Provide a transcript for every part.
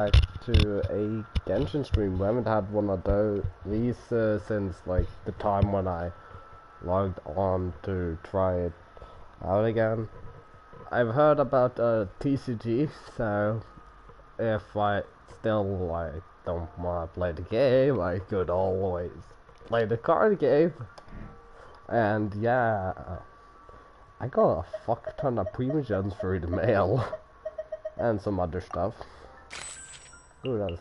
back to a Genshin stream. We haven't had one of these since like the time when I logged on to try it out again. I've heard about TCG, so if I still like don't want to play the game, I could always play the card game. And yeah, I got a fuck ton of primogens through the mail and some other stuff. Ooh, that is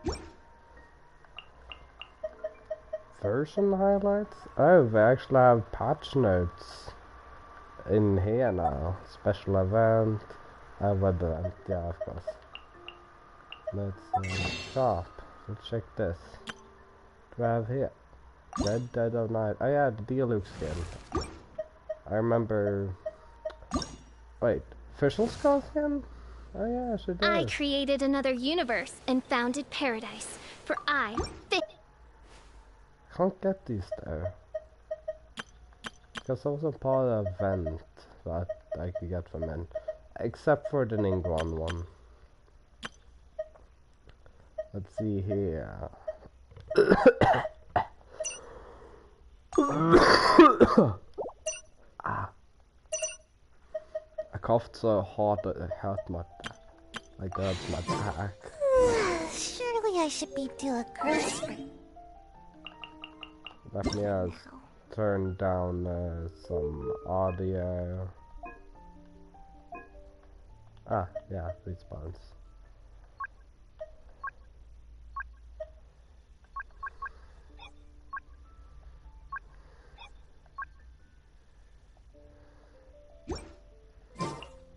nice. Version highlights? Oh, they actually have patch notes in here now. Special event, web event, yeah, of course. Let's shop. Let's check this. What do I have here? Dead of Night. Oh yeah, the Dialog skin. I remember. Wait, official skull skin? Oh yeah, she does. I created another universe and founded paradise. For Can't get these though. Because I wasn't part of an event that I could get them in. Except for the Ningguang one. Let's see here. Ah. I coughed so hard that it hurt my back. Surely I should be doing grocery. Let me turn down some audio. Ah, yeah, respawns.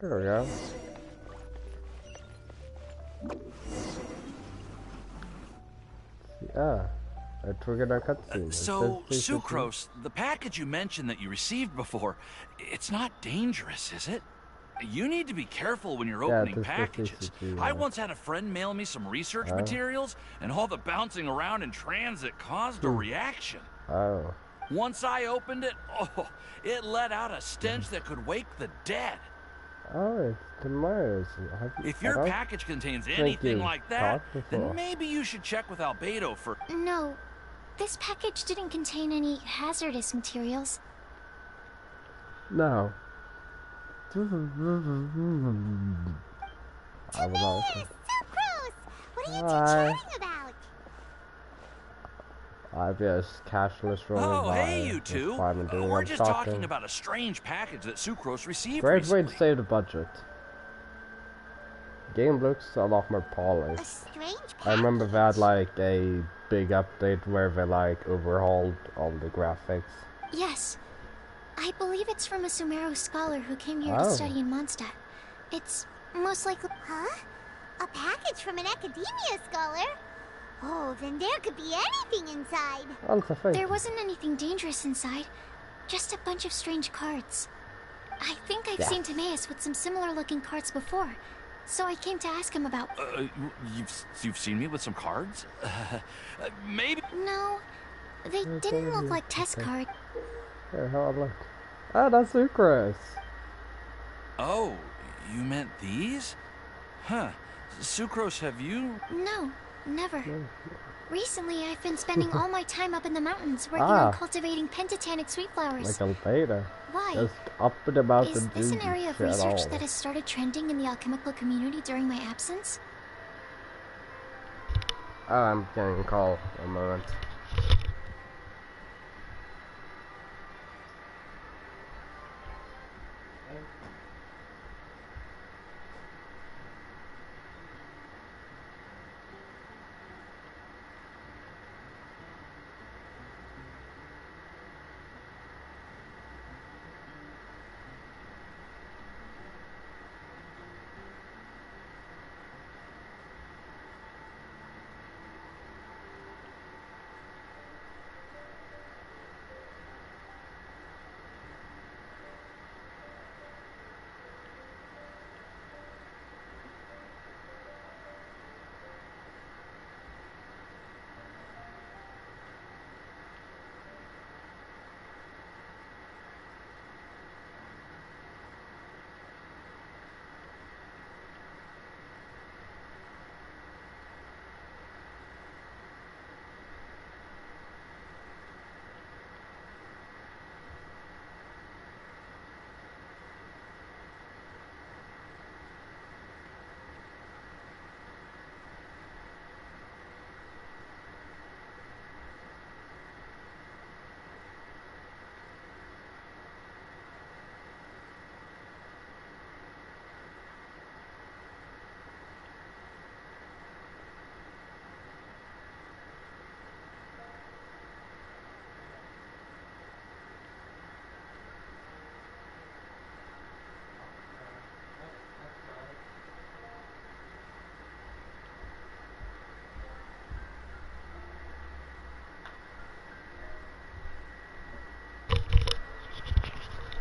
There we go. Ah, I triggered a cutscene. So, Sucrose, the package you mentioned that you received before, it's not dangerous, is it? You need to be careful when you're opening packages. I once had a friend mail me some research materials, and all the bouncing around in transit caused a reaction. Oh. Once I opened it, it let out a stench that could wake the dead. Oh, it's tomorrow's. If your package contains anything like that, then maybe you should check with Albedo for... No, this package didn't contain any hazardous materials. No. Sucrose! What are you two chatting about? I just cashless rolling by. Oh, hey, you two. We're just talking about a strange package that Sucrose received Great recently. way to save the budget. Game looks a lot more polished. A strange package? I remember they had like a big update where they like overhauled all the graphics. Yes. I believe it's from a Sumeru scholar who came here to study in Mondstadt. It's most likely... Huh? A package from an academia scholar? Oh, then there could be anything inside. There wasn't anything dangerous inside. Just a bunch of strange cards. I think I've seen Timaeus with some similar looking cards before. So I came to ask him about... You've seen me with some cards? Maybe... No, they didn't look like test cards. Here, how I look. Ah, that's Sucrose. Oh, you meant these? Huh. Sucrose, have you... No, never. Recently, I've been spending all my time up in the mountains working on cultivating pentatonic sweet flowers. Like Albedo. Why? Just up and about Is this an area of research that has started trending in the alchemical community during my absence? Oh, I'm getting a call. A moment.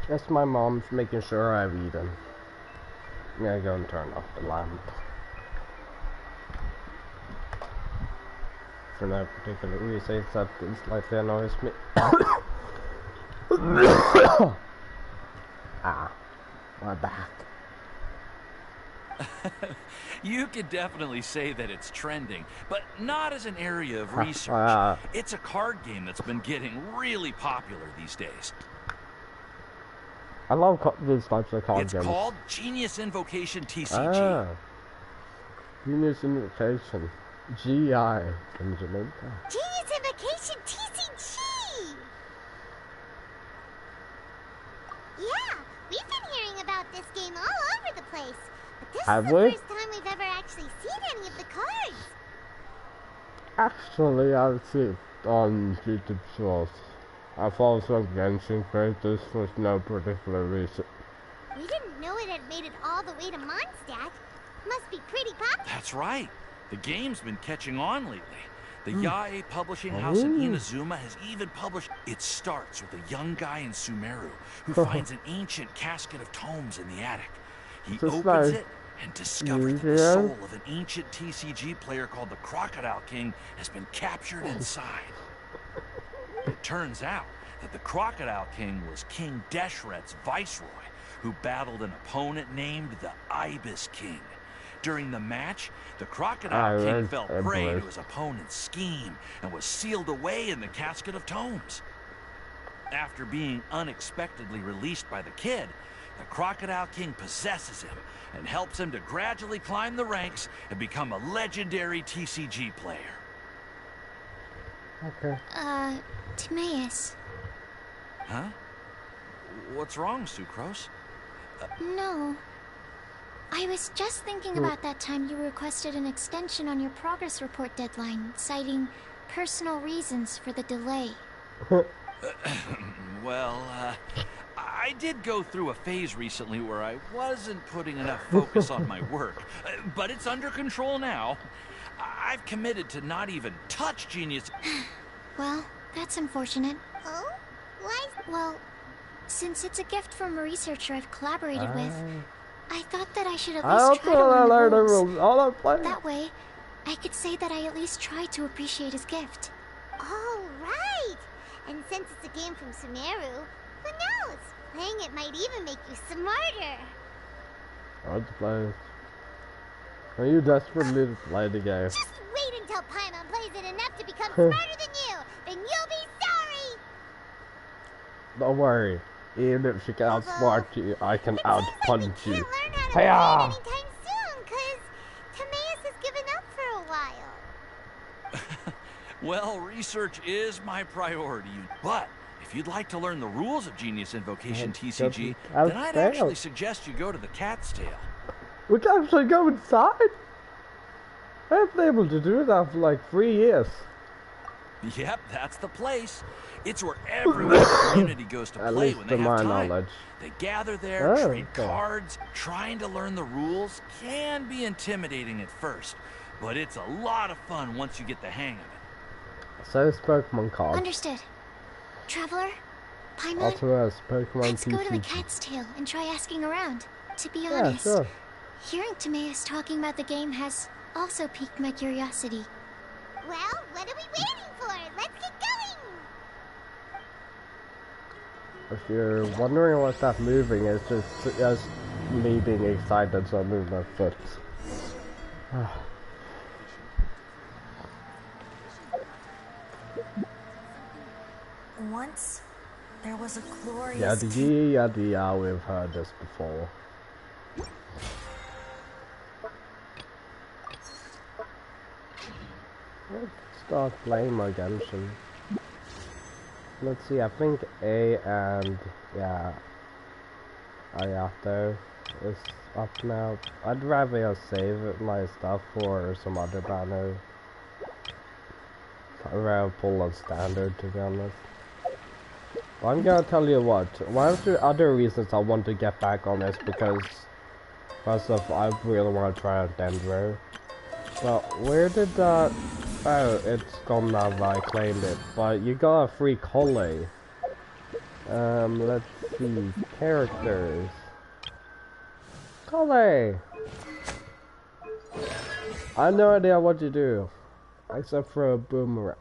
Yes, my mom's making sure I've eaten. I'm gonna go and turn off the lamp. For no particular reason, except it slightly annoys me. Ah, my back. You could definitely say that it's trending, but not as an area of research. It's a card game that's been getting really popular these days. I love these types of card games. It's called Genius Invocation TCG. Ah, Genius Invocation. G.I. Benjamin. Genius Invocation TCG! Yeah, we've been hearing about this game all over the place. But this is the first time we've ever actually seen any of the cards. Actually, I've seen it on YouTube Shorts. I follow some Genshin creators for no particular reason. We didn't know it had made it all the way to Mondstadt. Must be pretty popular. That's right. The game's been catching on lately. The Yae publishing house in Inazuma has even published... It starts with a young guy in Sumeru who finds an ancient casket of tomes in the attic. He opens it and discovers that the soul of an ancient TCG player called the Crocodile King has been captured inside. It turns out that the Crocodile King was King Deshret's viceroy, who battled an opponent named the Ibis King. During the match, the Crocodile King fell prey to his opponent's scheme and was sealed away in the casket of tomes. After being unexpectedly released by the kid, the Crocodile King possesses him and helps him to gradually climb the ranks and become a legendary TCG player. Okay. Timaeus. Huh? What's wrong, Sucrose? No. I was just thinking about that time you requested an extension on your progress report deadline, citing personal reasons for the delay. Well, I did go through a phase recently where I wasn't putting enough focus on my work, but it's under control now. I've committed to not even touch Genius... Well, that's unfortunate. Oh? Why? Well, since it's a gift from a researcher I've collaborated with, I thought that I should at least try to learn the rules. That way, I could say that I at least tried to appreciate his gift. Oh, right! And since it's a game from Sumeru, who knows? Playing it might even make you smarter. Hard to play. Are you desperately to play the game? Just wait until Paimon plays it enough to become smarter than you, then you'll be sorry! Don't worry. Even if she can outsmart you, I can outpunch you. Can't learn how to play it anytime soon, cause Timaeus has given up for a while. Well, research is my priority, but if you'd like to learn the rules of Genius Invocation TCG, then I'd actually suggest you go to the Cat's Tail. We can actually go inside? I haven't been able to do that for like 3 years. Yep, that's the place. It's where everyone in the community goes to play when they have time. They gather there, trade cards. Trying to learn the rules can be intimidating at first, but it's a lot of fun once you get the hang of it. So is Pokemon cards. Understood. Traveler, Paimon, also has Pokemon let's TCG. go to the Cat's Tail and try asking around. To be honest, hearing Timaeus talking about the game has also piqued my curiosity. Well, what are we waiting for? Let's get going! If you're wondering what's that moving, it's just me being excited, so I move my foot. Once, there was a glorious... Yada, we've heard this before. Let's start playing my Genshin. Let's see, I think A and, Ayato is up now. I'd rather save my stuff for some other banner. I'd rather pull on standard, to be honest. Well, I'm gonna tell you what, one of the other reasons I want to get back on this because first off, I really want to try out Dendro. Well, where did that... Oh, it's gone now that I claimed it. But you got a free collie Let's see. Characters. Coley! I have no idea what you do. Except for a boomerang.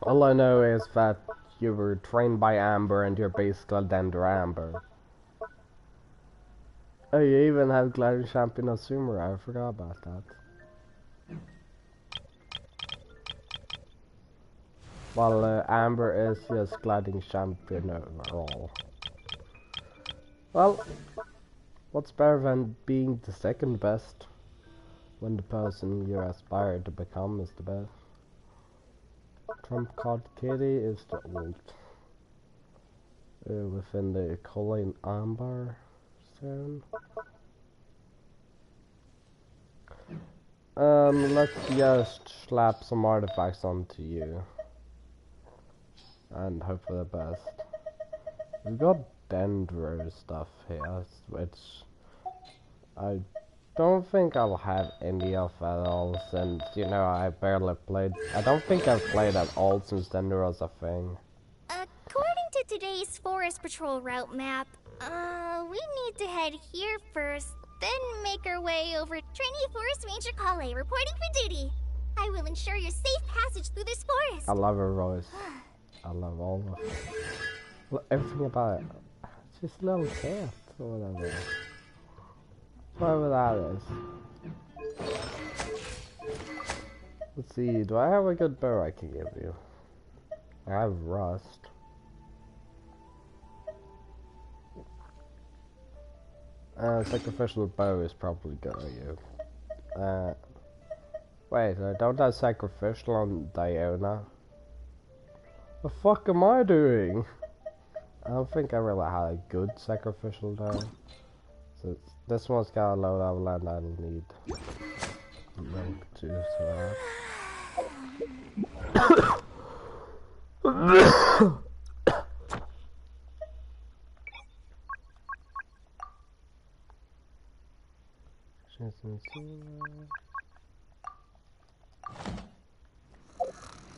All I know is that you were trained by Amber and you're basically Dendra Amber. Oh, you even have gliding champion of Sumer. I forgot about that. While Amber is just gliding champion overall. Well, what's better than being the second best when the person you aspire to become is the best? Trump card Kitty is the ult. Within the Colin Amber zone. Let's just slap some artifacts onto you. And hope for the best. We've got Dendro stuff here, which I don't think I'll have any of at all since, you know, I barely played. I don't think I've played at all since Dendro was a thing. According to today's Forest Patrol route map, we need to head here first, then make our way over Trainee Forest Ranger Kale reporting for duty. I will ensure your safe passage through this forest. I love her voice. I love all of it. Everything about it. It's just a little cat or whatever. Whatever that is. Let's see, do I have a good bow I can give you? I have rust. Sacrificial bow is probably good at you. Wait, I don't have sacrificial on Diona. The fuck am I doing? I don't think I really had a good sacrificial though. So this one's got a low level and I'll need milk too, so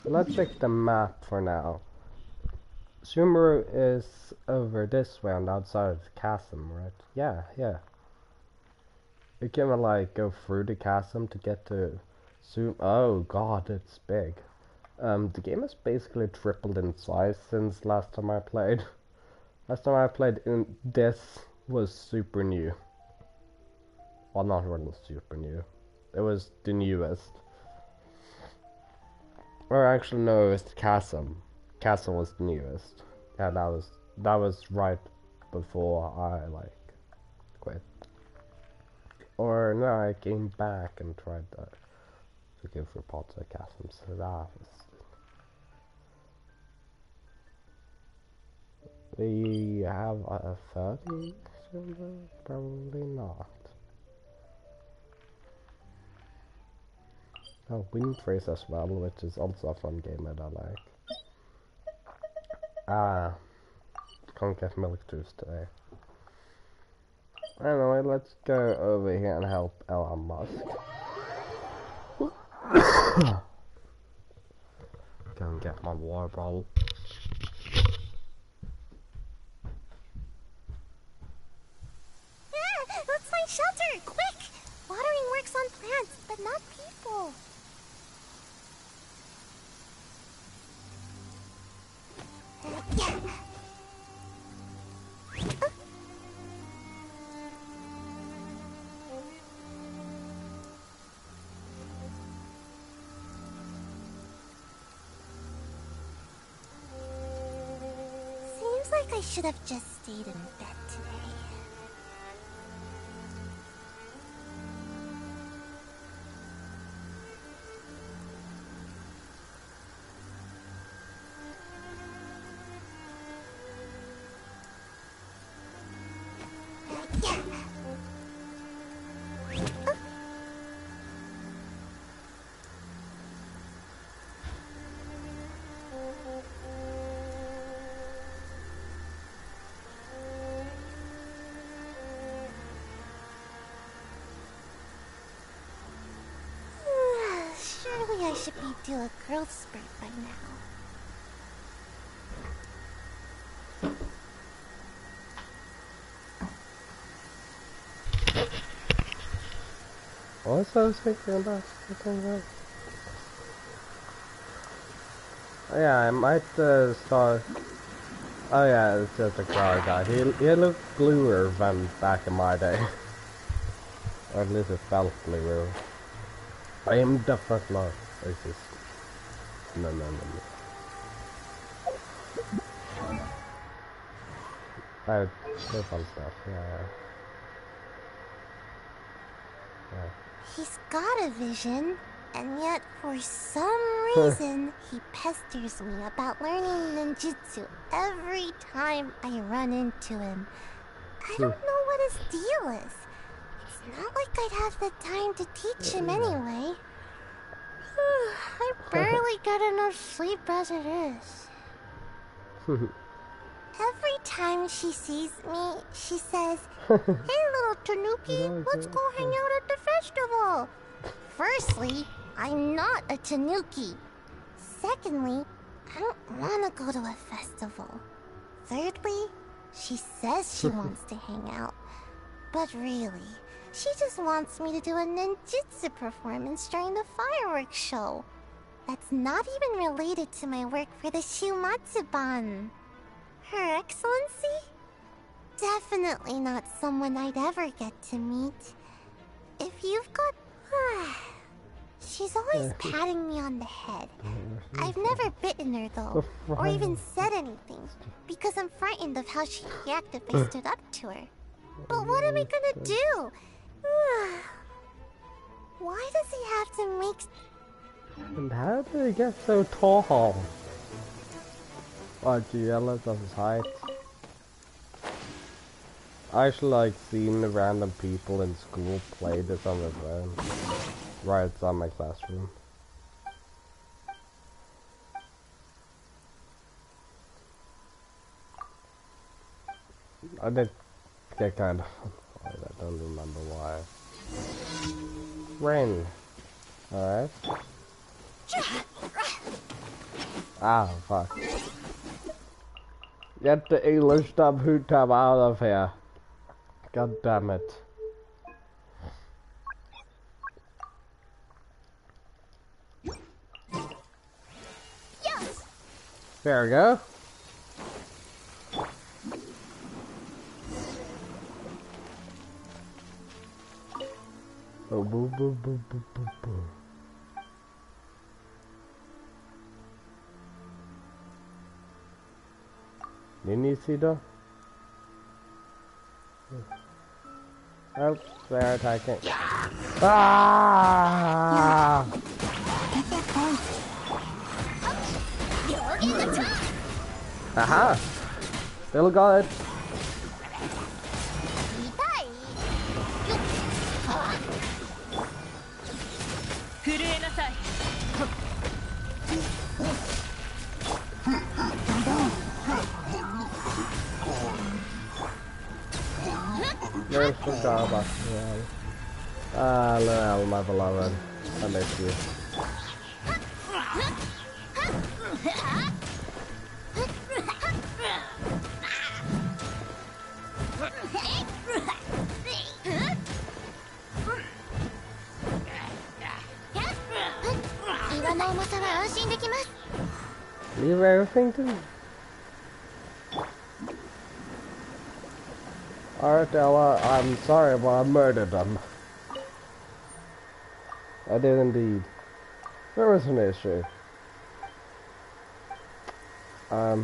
let's check the map for now. Sumeru is over this way on the outside of the chasm, right? Yeah. You can like go through the chasm to get to Oh god, it's big. The game has basically tripled in size since last time I played. Last time I played, this was super new. Well, not really super new. It was the newest. Or actually, no, it was the Chasm. Chasm was the newest. Yeah, that was right before I quit. Or no, I came back and tried to go for parts of Chasm. So that was. We have a 30 server? Probably not. Oh, Windtrace as well, which is also a fun game that I like. Can't get milk juice today. Anyway, let's go over here and help Elon Musk. Go and get my water bottle. Let's find shelter, quick! Watering works on plants, but not people. Seems like I should have just stayed in bed today. should be due a growth spurt by now. What was I thinking about? Oh, yeah, I might start. Oh yeah, it's just a car guy. He looked bluer than back in my day. Or at least it felt bluer. I am different now. It's just... No. There's some stuff, yeah. He's got a vision, and yet for some reason he pesters me about learning ninjutsu every time I run into him. I don't know what his deal is. It's not like I'd have the time to teach him anyway. I barely get enough sleep as it is. Every time she sees me, she says, "Hey little Tanuki, let's go hang out at the festival." Firstly, I'm not a Tanuki. Secondly, I don't want to go to a festival. Thirdly, she says she wants to hang out. But really, she just wants me to do a ninjutsu performance during the fireworks show. That's not even related to my work for the Shumatsuban. Her Excellency? Definitely not someone I'd ever get to meet. If you've got... She's always patting me on the head. I've never bitten her though, or even said anything, because I'm frightened of how she'd react if I stood up to her. But what am I gonna do? Why does he have to make... And how did he get so tall? Are you jealous of his height? I actually like seeing the random people in school play this on their phone. Right outside my classroom. I did get kind of... I don't remember why. Rain. Alright. Ah, fuck. Get the English dub hootab out of here. God damn it. Yes. There we go. Oh, boo, boo, boo, boo, boo, boo. Didn't you see though? Oh, they're attacking. Ah! Aha! Still got it. There's some Starbucks. Ah, Lil, my beloved. I miss you. Leave everything to me. Alright, Ella, I'm sorry, but I murdered them. I did indeed. There was an issue. I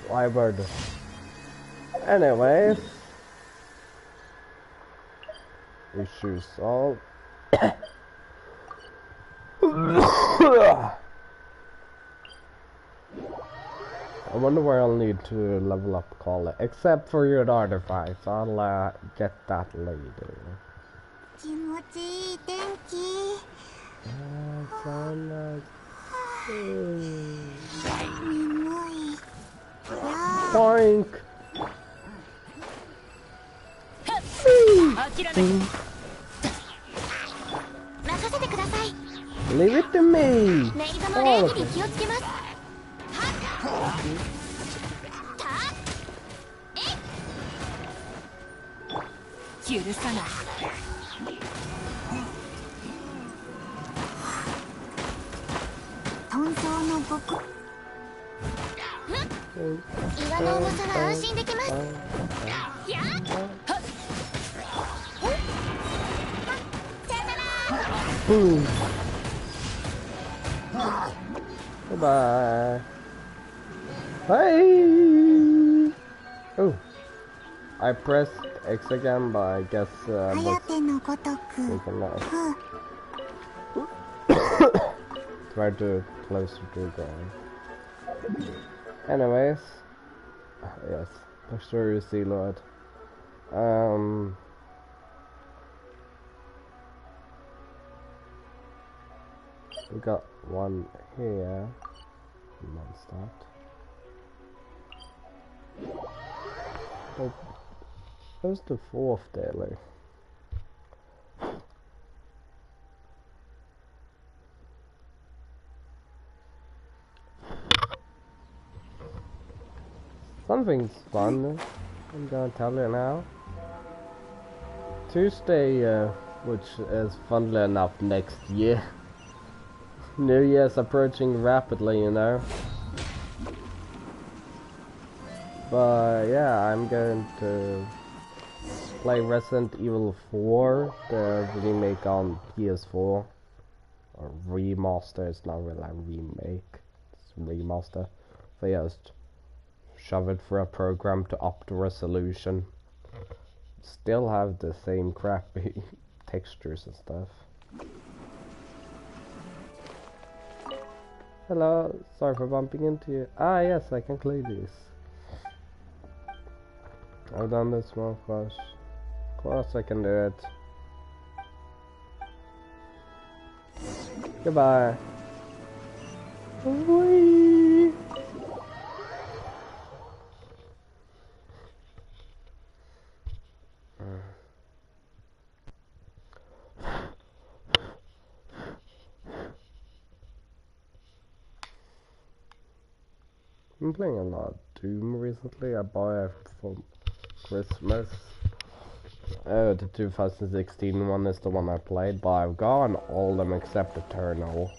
murdered. Anyways. Issues solved. I wonder where I'll need to level up Call, except for your artifacts. I'll get that later. Boink! Leave it to me! All of it. Goodbye. Hey! Oh, I pressed X again, but I guess I was thinking that. Try to closer to the ground. Anyways, yes, sure you see, Lord. We got one here. Non-stop. Oh, where's the fourth daily? Something's fun. I'm gonna tell you now. Tuesday, which is funnily enough next year. New Year's approaching rapidly, you know. But yeah, I'm going to play Resident Evil 4, the remake on PS4. Or remaster, it's not really a remake, it's a remaster. So yeah, just shove it through a program to up the resolution. Still have the same crappy textures and stuff. Hello, sorry for bumping into you. Ah yes, I can play these. I've done this one first. Of course I can do it. Goodbye. Whee! I'm playing a lot of Doom recently. I bought it for Christmas. Oh, the 2016 one is the one I played, but I've gotten all of them except Eternal.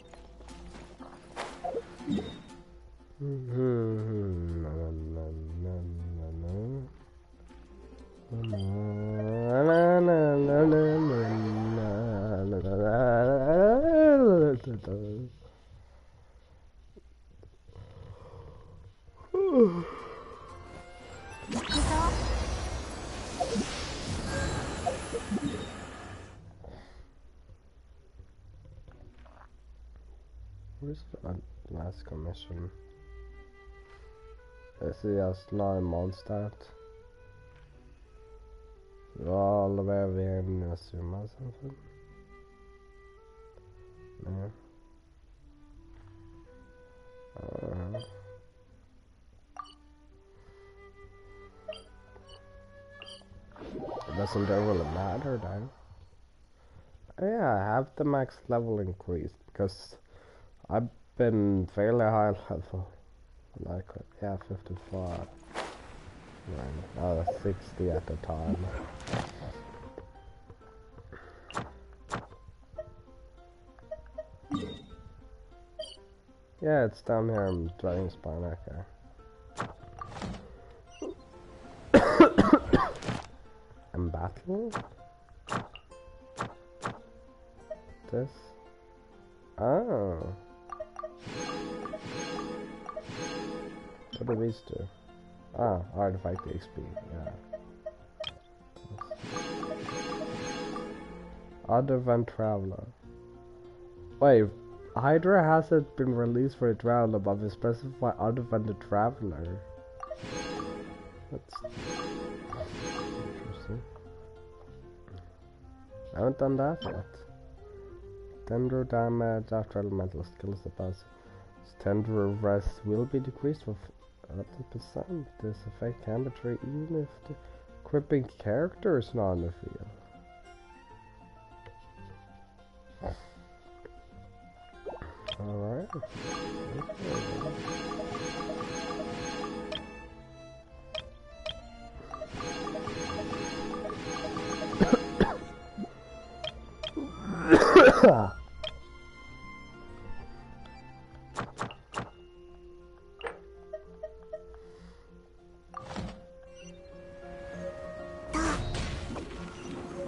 Where's the last commission? Is it just not a monster? All the way over here in Asuma or something? No. Doesn't that really matter then? Yeah, I have the max level increased because I've been fairly high level. Like, yeah, 55. No, 60 at the time. Yeah, it's down here in Dragon Spine, okay. And battle? This? Oh. What do these do? Ah, artifact XP, yeah. Other than Traveler. Wait, Hydra hasn't been released for the Traveler, but they specify other than the Traveler. That's interesting. I haven't done that yet. Tender damage after elemental skills above. Tender rest will be decreased for 30%. This effect can be true even if the equipping character is not in the field. Oh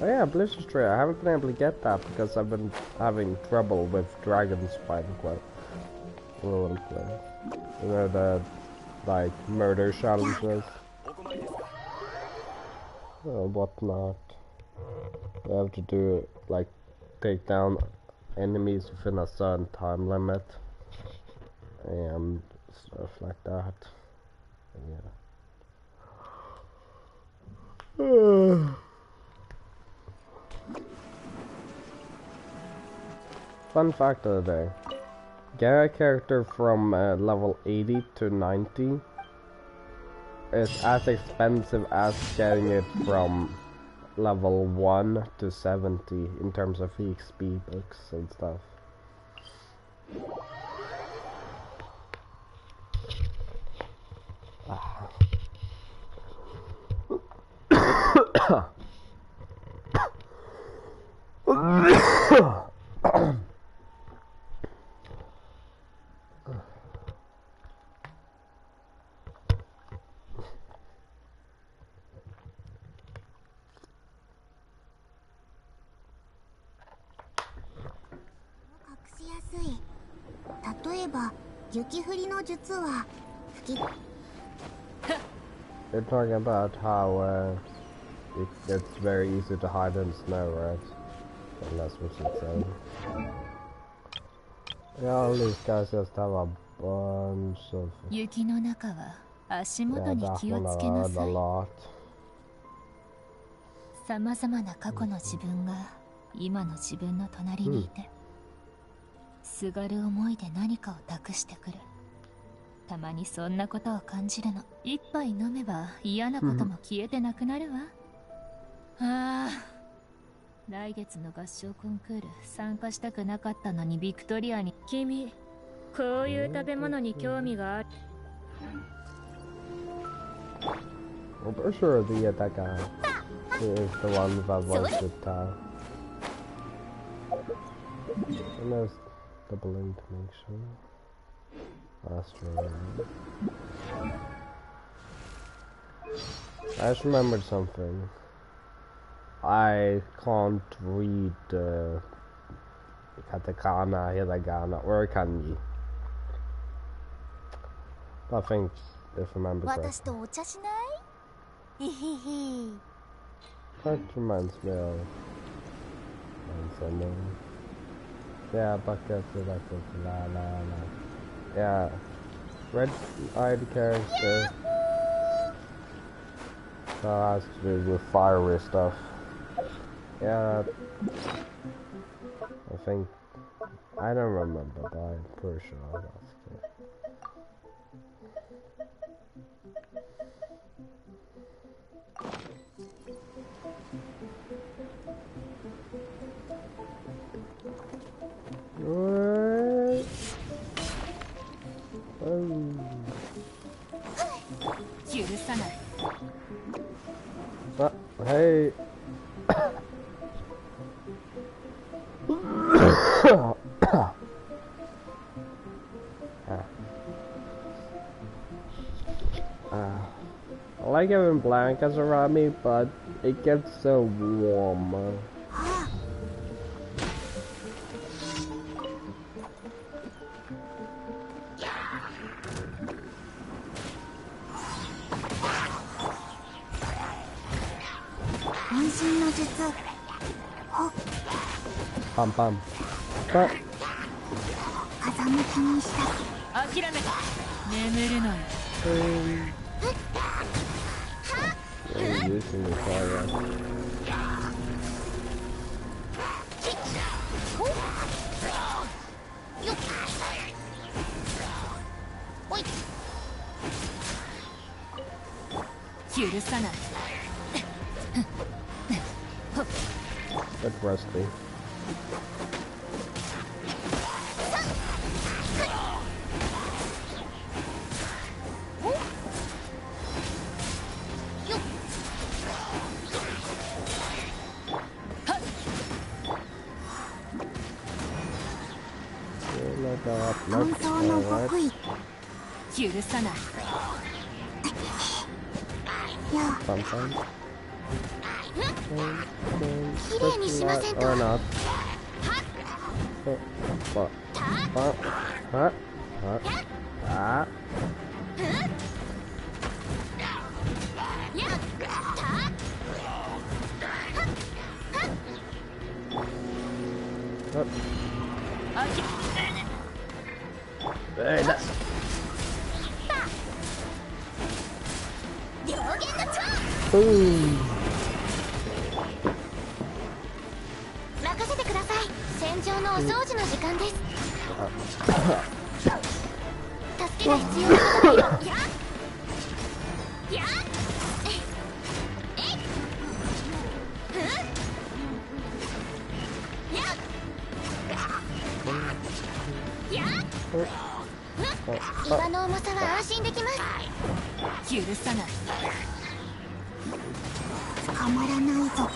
yeah, Blizzard Tree. I haven't been able to get that because I've been having trouble with dragons fighting quite a little bit. You know, the like murder challenges or whatnot. You have to do like take down enemies within a certain time limit and stuff like that. Yeah. Fun fact of the day. Get a character from level 80 to 90 is as expensive as getting it from level 1 to 70 in terms of EXP books and stuff. They're talking about how it's very easy to hide in snow, right? And that's what she's saying. Yeah, all these guys just have a bunch of... Yeah, that one I heard a lot. 様々な過去の自分が今の自分の隣にいて、すがる思いで何かを託してくる。たまにそんなことを感じるの。一杯飲めば嫌なことも消えてなくなるわ。ああ、来月の合唱コンクール参加したくなかったのにビクトリアに。君、こういう食べ物に興味がある。Well, for sure that guy is the one that wants to tell. And there's double intonation. That's true. I just remembered something. I can't read katakana, hiragana, or kanji. I think if I remember correctly. That reminds me of something. Yeah, buckets, la la la. Yeah, red-eyed character. That has to do with fiery stuff. Yeah, I think I don't remember, but I'm pretty sure that's good. Hey. I like having blankets around me, but it gets so warm. Pam pam. But using the fire. Bit rusty. 奔走の極意。許さない。よ。綺麗にしませんと。任せてください。戦場のお掃除の時間です。助けが必要なことがいる。岩の重さは安心できます。許さない。捕まらないぞ。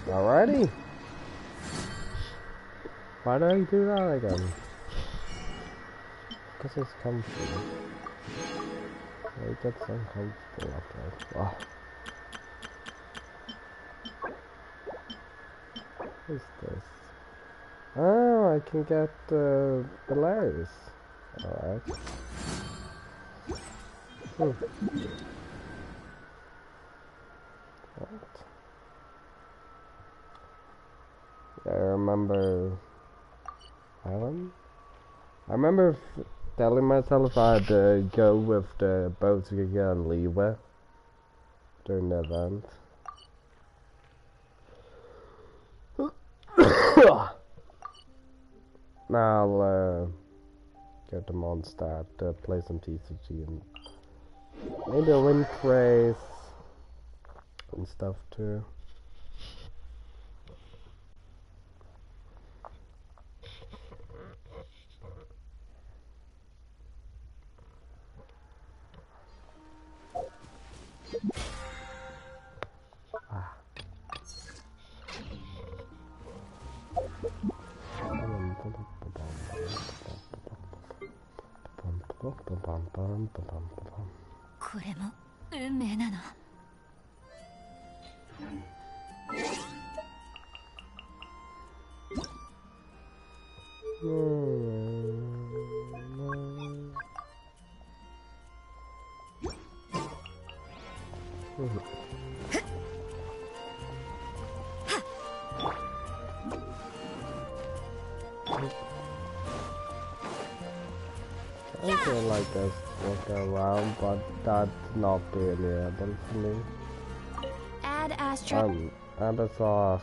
Alrighty. Why do I do that again? Because it's comfortable. It gets uncomfortable after that. Wow. What is this? Oh, I can get the layers. Alright. What? I remember Island? I remember telling myself I'd go with the boat to get and leave it during the event. Now I'll get the monster to play some TCG and maybe a wind race and stuff too. I feel like this walk around, but that's not reliable for me. Add Astra. And the sauce.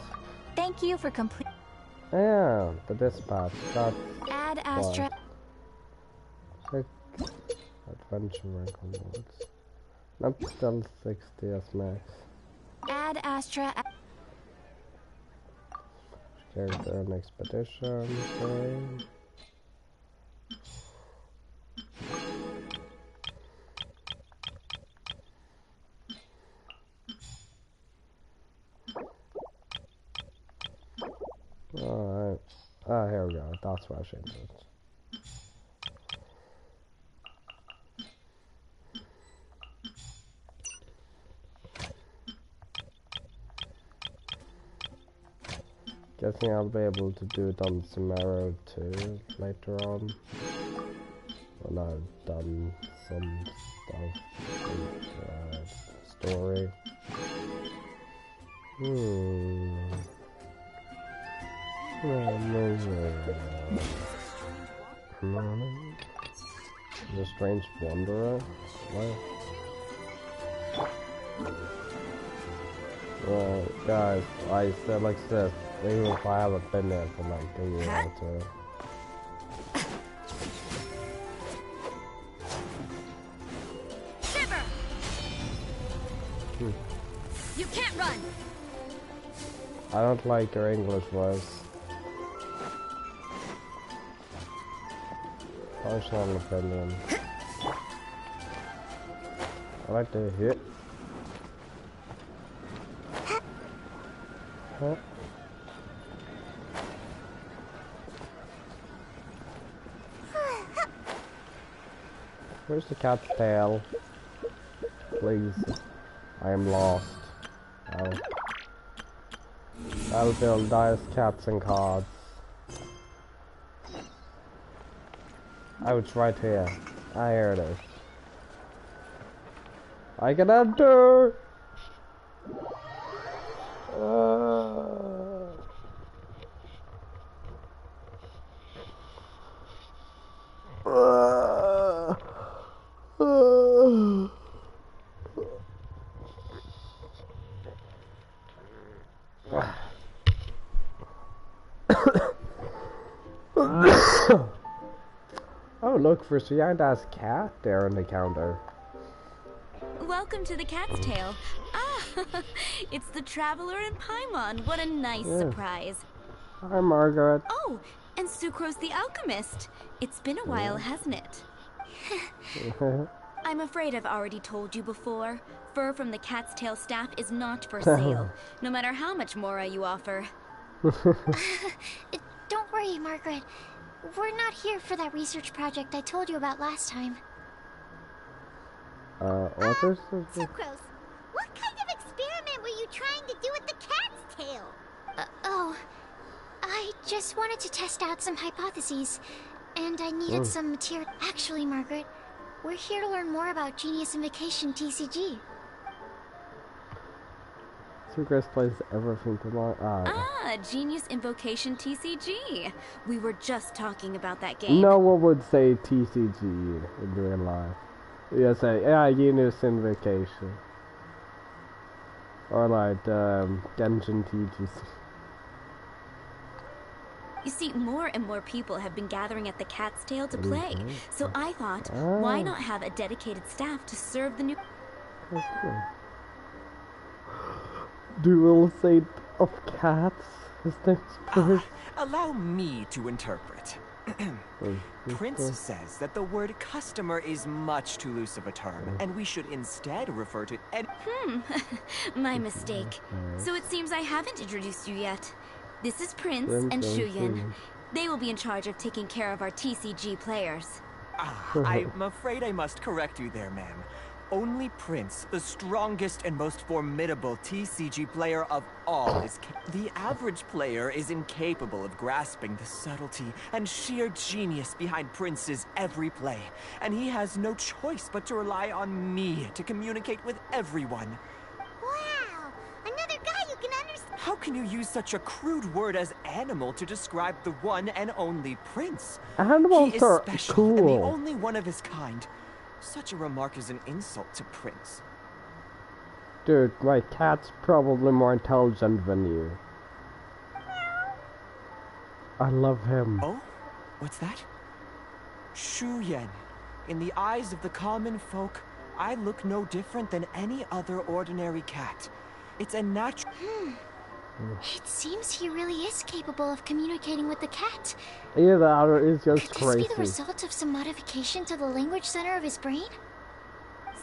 Thank you for complete. Yeah, the dispatch. That's Add Astra. Check adventure records. Not still 60 as max. Add Astra. Character and expedition. Okay. Alright. Ah, here we go. That's why I changed it. Guessing I'll be able to do it on Samaro too later on. When I've done some stuff with story. The strange wanderer? What? Well, guys, I said like this, even if I haven't been there for like a year or two. You can't run. I don't like your English voice. Personal opinion. I like to hit. Huh? Where's the cat's tail? Please. I am lost. Battlefield dies cats and cards. Oh, it's right here. Ah, here it is. I can enter! Oh, look, for Sianda's cat there on the counter. Welcome to the Cat's Tail. Ah, it's the Traveler in Paimon. What a nice surprise. Hi, Margaret. Oh, and Sucrose the Alchemist. It's been a while, hasn't it? I'm afraid I've already told you before. Fur from the Cat's Tail staff is not for sale, no matter how much Mora you offer. Don't worry, Margaret. We're not here for that research project I told you about last time. Sucrose, what kind of experiment were you trying to do with the cat's tail? I just wanted to test out some hypotheses, and I needed some material. Actually, Margaret, we're here to learn more about Genius Invocation TCG. Sucrose plays everything to learn. Genius Invocation TCG. We were just talking about that game. No one would say TCG in real life. You say, Genius Invocation. Or like, Genshin TCG. You see, more and more people have been gathering at the Cat's Tail to play. So I thought, why not have a dedicated staff to serve the new... Dual Saint of Cats? His name's Prince. Allow me to interpret. Prince says that the word customer is much too loose of a term, and we should instead refer to My mistake. So it seems I haven't introduced you yet. This is Prince and Shuyan. They will be in charge of taking care of our TCG players. I'm afraid I must correct you there, ma'am. Only Prince, the strongest and most formidable TCG player of all, is the average player is incapable of grasping the subtlety and sheer genius behind Prince's every play, and he has no choice but to rely on me to communicate with everyone. Wow! Another guy you can understand. How can you use such a crude word as animal to describe the one and only Prince? Animals he is are special cool. and the only one of his kind. Such a remark is an insult to Prince. Dude, my cat's probably more intelligent than you. I love him. Oh? What's that? Shuyan. In the eyes of the common folk, I look no different than any other ordinary cat. It's a natural... It seems he really is capable of communicating with the cat. Either that or it's just Could crazy. this be the result of some modification to the language center of his brain?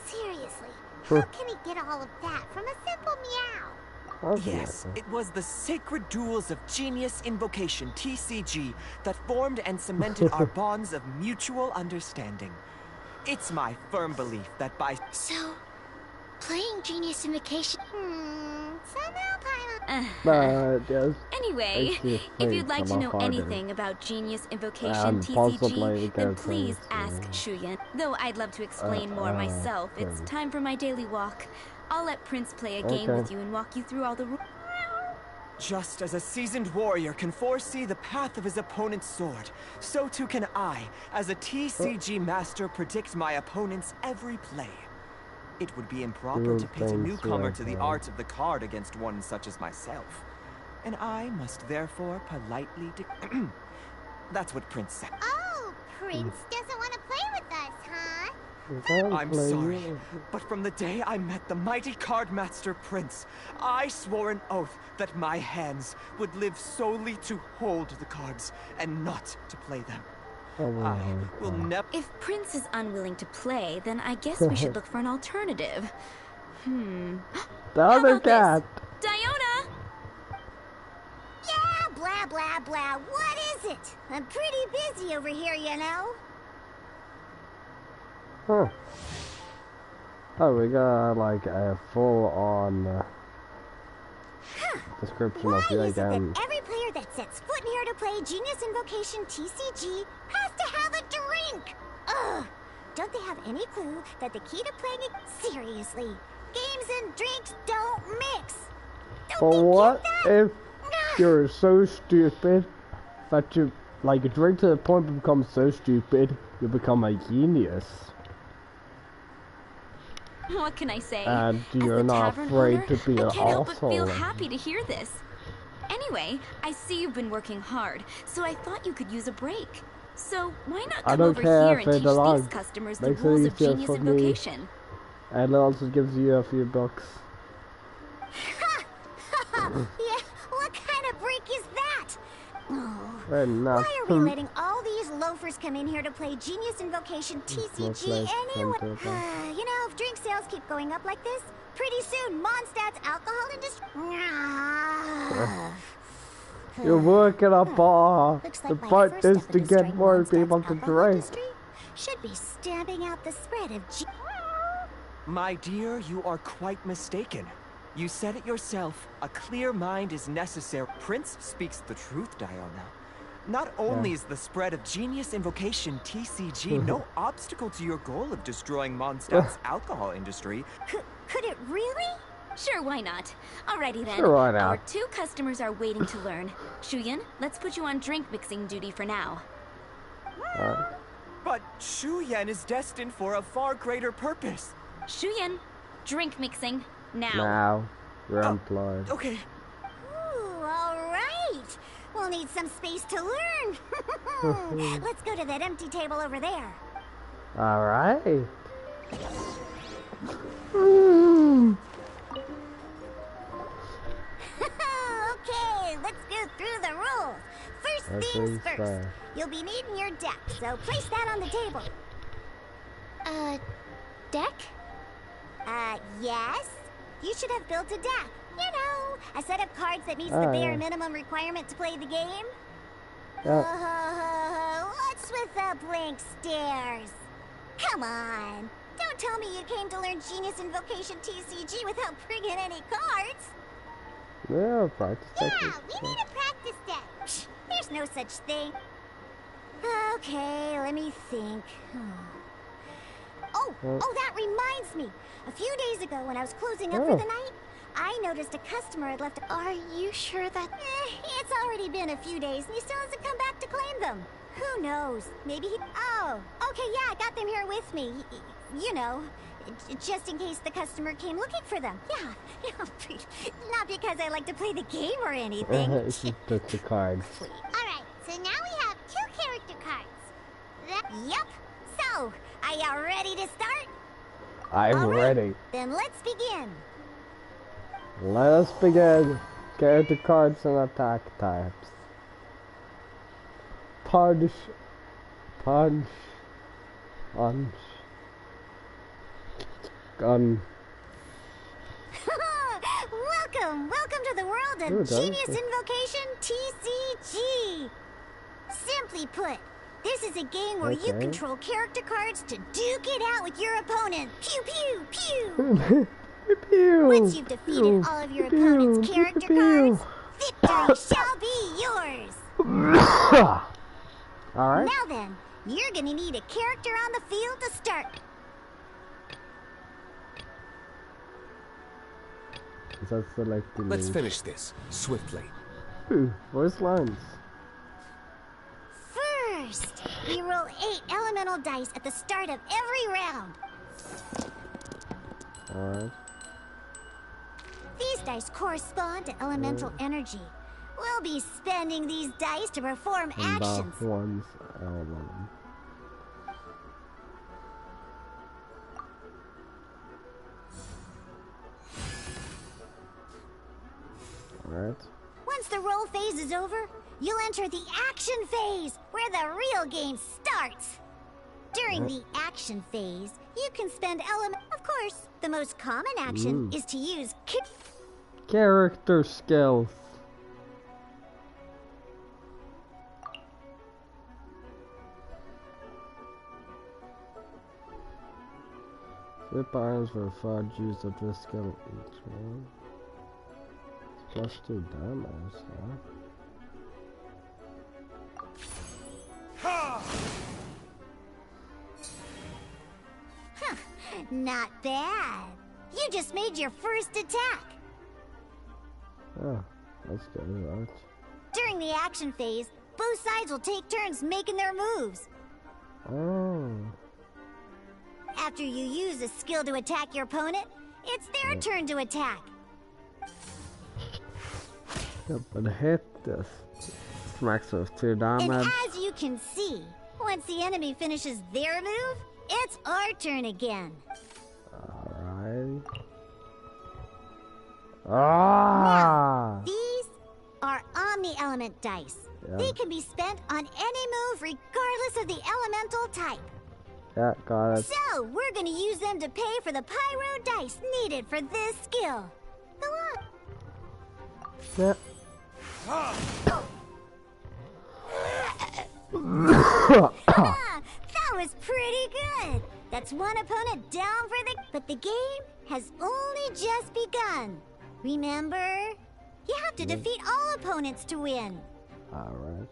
Seriously, how can he get all of that from a simple meow? Yes, it was the sacred duels of Genius Invocation, TCG, that formed and cemented our bonds of mutual understanding. It's my firm belief that by... So, playing Genius Invocation... Somehow Yes. Anyway, if you'd like to know anything about Genius Invocation TCG, then please ask Shuyan. Though I'd love to explain more myself, it's time for my daily walk. I'll let Prince play a game with you and walk you through all the rules. Just as a seasoned warrior can foresee the path of his opponent's sword, so too can I, as a TCG master, predict my opponent's every play. It would be improper to pit a newcomer to the art of the card against one such as myself. And I must therefore politely That's what Prince said. Oh, Prince doesn't want to play with us, huh? I'm sorry, but from the day I met the mighty card master Prince, I swore an oath that my hands would live solely to hold the cards and not to play them. We'll never. If Prince is unwilling to play, then I guess we should look for an alternative. The other cat. Diona! Yeah, blah, blah, blah. What is it? I'm pretty busy over here, you know. Huh. Oh, we got like a full-on description of the Why is it game. that every player that sets foot in here to play Genius Invocation TCG has to have a drink? Ugh! Don't they have any clue that the key to playing it? Seriously, games and drinks don't mix. Don't But they what get that? if you're so stupid that you like a drink to the point you become so stupid you become a genius? What can I say? And As you're the not tavern afraid owner, to be I an can't help but feel asshole. happy to hear this. Anyway, I see you've been working hard, so I thought you could use a break. So why not I come don't over care here if and it's teach allowed. these customers the Make sure rules you of feel Genius for me. Invocation? And it also gives you a few bucks. Yeah, what kind of break is that? Oh. Enough. Why are we letting all these loafers come in here to play Genius Invocation TCG anyway? You know, if drink sales keep going up like this, pretty soon Mondstadt's alcohol industry... You're working a bar. Looks The like my point first is step to in get destroying more Mondstadt's people to alcohol drink. industry should be stamping out the spread of My dear, you are quite mistaken. You said it yourself. A clear mind is necessary. Prince speaks the truth, Diona. Not only is the spread of Genius Invocation TCG no obstacle to your goal of destroying Mondstadt's alcohol industry. Could it really? Sure, why not? Alrighty then. Sure, why not? Our 2 customers are waiting to learn. Shuyan, let's put you on drink mixing duty for now. But Shuyan is destined for a far greater purpose. Shuyan, drink mixing now. Now, you're employed. Okay. Ooh, all right. We'll need some space to learn. Let's go to that empty table over there. Alright. Okay, let's go through the rules. First things first. You'll be needing your deck, so place that on the table. Deck? Yes. You should have built a deck. You know, a set of cards that meets the bare minimum requirement to play the game. What's with the blank stares? Come on. Don't tell me you came to learn Genius Invocation TCG without bringing any cards. Yeah, practice. Yeah, we need a practice deck. Psh, there's no such thing. Okay, let me think. Oh, that reminds me. A few days ago when I was closing up for the night, I noticed a customer had left. Are you sure that... It's already been a few days and he still hasn't come back to claim them. Who knows? Maybe he... Oh, okay, yeah, I got them here with me. You know, just in case the customer came looking for them. Yeah, not because I like to play the game or anything. She took the cards. Alright, so now we have 2 character cards. Yep. So, are you ready to start? I'm ready. Then let's begin. Let us begin. Character cards and attack types. Punch. Punch. Punch. Gun. Welcome to the world of Genius Invocation TCG. Simply put, this is a game where you control character cards to duke it out with your opponent. Pew pew pew. Once you've defeated all of your opponent's character cards, victory shall be yours. Alright. Now then, you're gonna need a character on the field to start. Let's finish this swiftly. Ooh, voice lines. First, we roll 8 elemental dice at the start of every round. Alright. These dice correspond to elemental energy. We'll be spending these dice to perform actions. One's element. Once Once the roll phase is over, you'll enter the action phase, where the real game starts. During the action phase, you can spend elements. Of course, the most common action is to use character skills. Flip irons for 5 use of this skill each one. Plus 2 damage, huh? Not bad. You just made your first attack. Oh, that's good, right? During the action phase, both sides will take turns making their moves. Oh. After you use a skill to attack your opponent, it's their turn to attack. Yep, but hit this. Smacks with 2 damage. And as you can see, once the enemy finishes their move, it's our turn again. Alright. Ah! Now, these are Omni-Element dice. Yeah. They can be spent on any move regardless of the elemental type. Yeah, got it. So, we're gonna use them to pay for the pyro dice needed for this skill. Go on. Yeah. That was pretty good. That's one opponent down for the... But the game has only just begun. Remember? You have to defeat all opponents to win. Alright.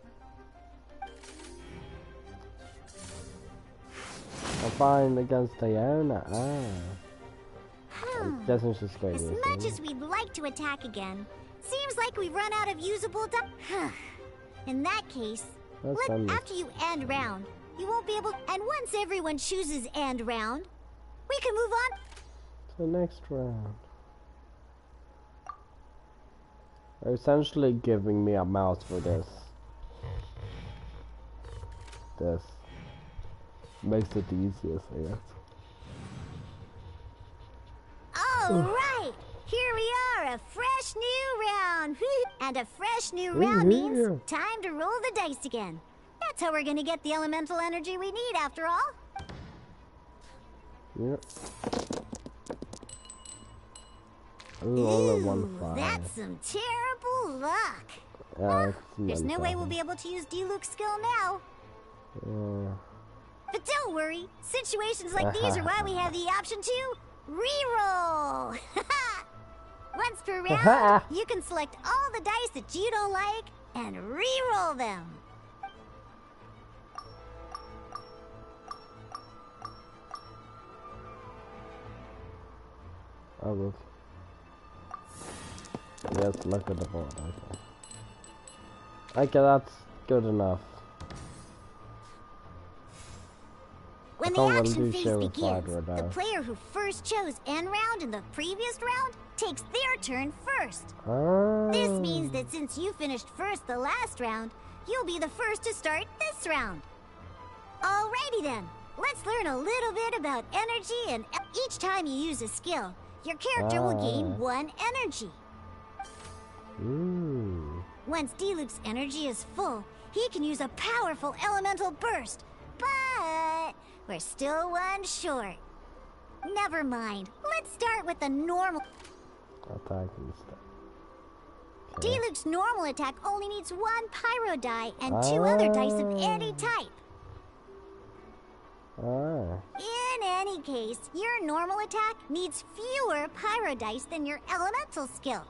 I'm fine against Diana. Doesn't just go as much as we'd like to attack again, seems like we've run out of usable time. In that case, after you end round, you won't be able... And once everyone chooses end round, we can move on to the next round. They're essentially giving me a mouse for this. This makes it easiest, I guess. Alright! Here we are, a fresh new round! And a fresh new round means time to roll the dice again. That's how we're gonna get the elemental energy we need, after all. Yep. Ooh, only 1 5. That's some terrible luck. Yeah, there's no way we'll be able to use Diluc's skill now. But don't worry, situations like these are why we have the option to reroll. Once per round, you can select all the dice that you don't like and re-roll them. I will. Yes, look at the board. Okay. Okay, that's good enough. When the action phase begins, the player who first chose end round in the previous round takes their turn first. This means that since you finished first the last round, you'll be the first to start this round. Alrighty then, let's learn a little bit about energy, and each time you use a skill, your character will gain 1 energy. Once Diluc's energy is full, he can use a powerful elemental burst, but we're still 1 short. Never mind, let's start with the normal... Attacking stuff. Okay. Diluc's normal attack only needs 1 pyro die and 2 other dice of any type. In any case, your normal attack needs fewer pyro dice than your elemental skill.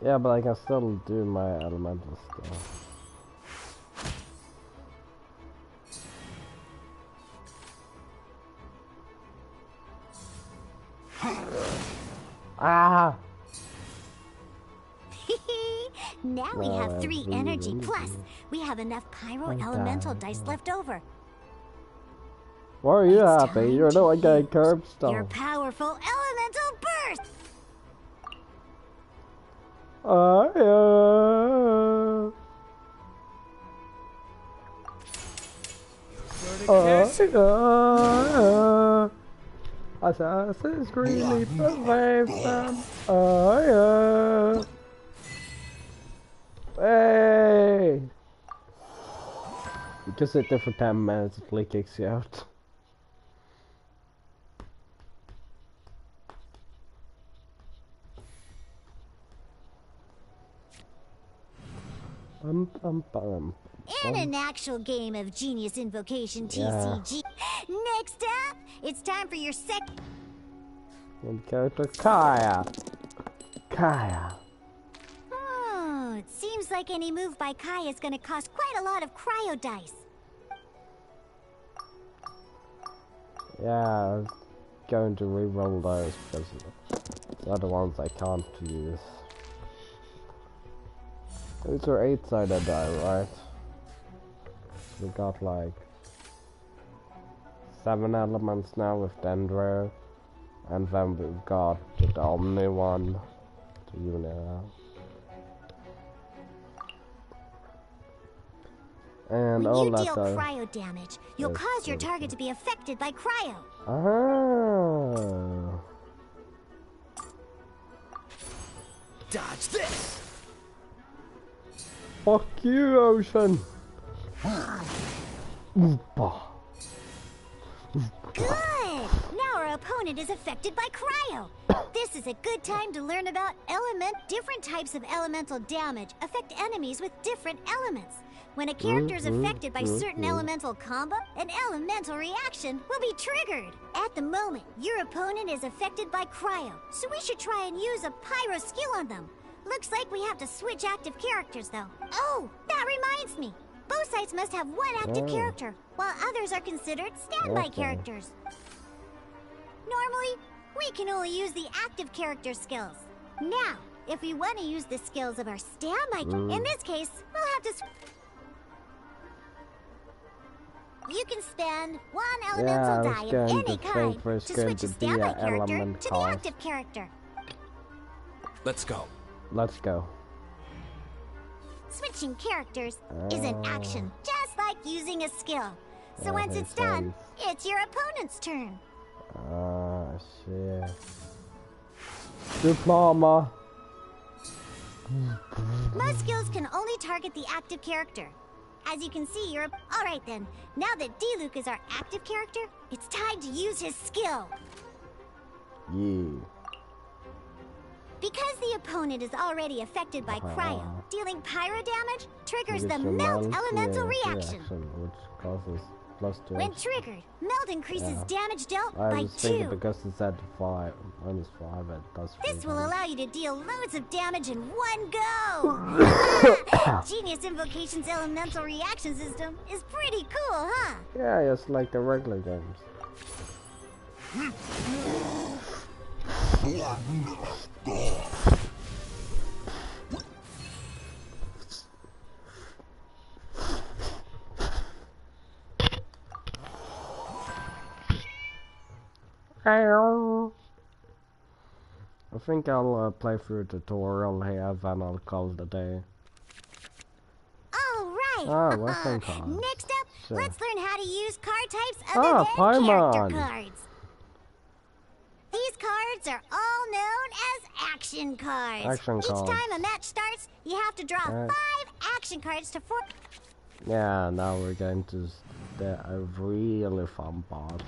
Yeah, but I can still do my elemental skill. Ah! Now we have 3 energy, plus we have enough pyro elemental dice left over. Why are you happy? You're not getting curbstone. Your powerful elemental burst! Assassin's Creed Leap of Faith. Hey! You just sit there for 10 minutes until he kicks you out. In an actual game of Genius Invocation TCG. Yeah. Next up, it's time for your second character, Kaya. It seems like any move by Kai is going to cost quite a lot of cryo dice. Yeah, I'm going to re-roll those because the other ones I can't use. These are 8-sided die, right? We got like 7 elements now with Dendro, and then we've got the Omni one to Unira. And when all you that deal cryo damage, you'll cause your target to be affected by cryo. Ah. Dodge this! Fuck you, Ocean! Good! Now our opponent is affected by cryo. This is a good time to learn about different types of elemental damage affect enemies with different elements. When a character is affected by certain elemental combo, an elemental reaction will be triggered. At the moment, your opponent is affected by cryo, so we should try and use a pyro skill on them. Looks like we have to switch active characters, though. Oh, that reminds me. Both sides must have one active character, while others are considered standby characters. Normally, we can only use the active character skills. Now, if we want to use the skills of our standby, in this case, we'll have to... You can spend one elemental die of any kind to switch a standby character to the active character. Let's go. Let's go. Switching characters is an action, just like using a skill. So once it's done, it's your opponent's turn. Ah, shit. Diploma. Most skills can only target the active character. As you can see, you're... Alright then, now that D-Luke is our active character, it's time to use his skill. Yeah. Because the opponent is already affected by cryo, dealing pyro damage triggers the melt elemental reaction. Which causes +2. When triggered, melt increases damage dealt by 2. Because it's at -5, it does. This will allow you to deal loads of damage in one go. Genius Invocation's elemental reaction system is pretty cool, huh? Yeah, just like the regular games. I think I'll play through a tutorial here, then I'll call it a day. Alright! Weapon cards. Next up, let's learn how to use card types other than character cards. These cards are all known as action cards. Each time a match starts, you have to draw 5 action cards to form... Yeah, now we're going to a really fun part.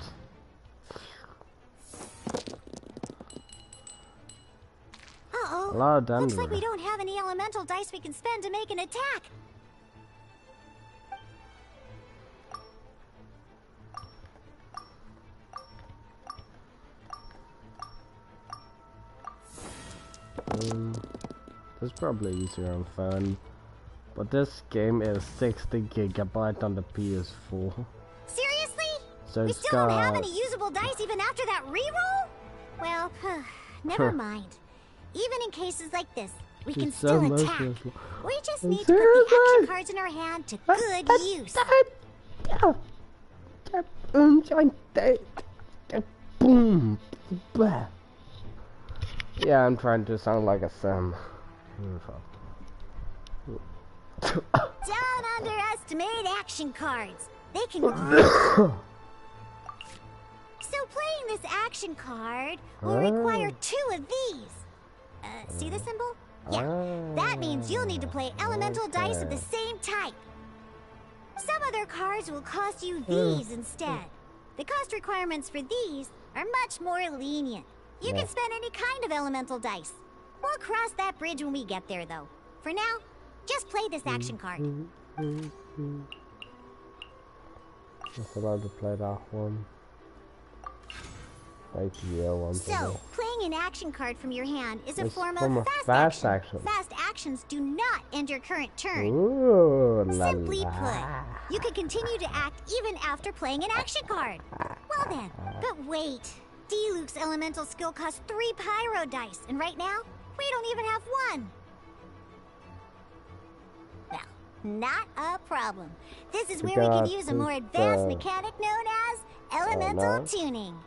Uh-oh. Looks like we don't have any elemental dice we can spend to make an attack. It's probably easier on phone, but this game is 60 GB on the PS4. Seriously? So we still don't have any usable dice even after that reroll? Well, never mind. Even in cases like this, we can still attack. We just need to put the action cards in our hand to good use. Yeah, I'm trying to sound like a Sam. Don't underestimate action cards. They can... So playing this action card will require 2 of these. See the symbol? Yeah, that means you'll need to play elemental dice of the same type. Some other cards will cost you these instead. The cost requirements for these are much more lenient. You can spend any kind of elemental dice. We'll cross that bridge when we get there, though. For now, just play this action card. Just allowed to play that one. So, playing an action card from your hand is a form of fast action. Fast actions do not end your current turn. Ooh, Simply put, you can continue to act even after playing an action card. Well then, but wait. Diluc's elemental skill costs 3 pyro dice, and right now, we don't even have 1. Well, not a problem. This is where we can use a more advanced mechanic known as elemental tuning.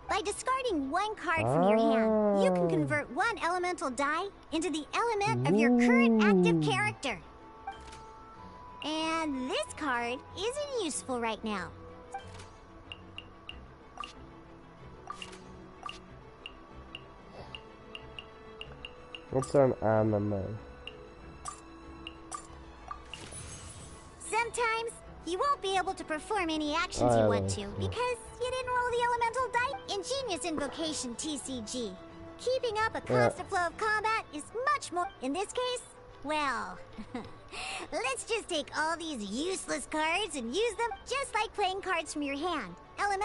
By discarding 1 card from your hand, you can convert 1 elemental die into the element of your current active character. And this card isn't useful right now. What's an anime? Sometimes you won't be able to perform any actions you want to because you didn't roll the elemental die. Ingenious invocation, TCG. Keeping up a constant flow of combat is much more. In this case, well, let's just take all these useless cards and use them just like playing cards from your hand. Come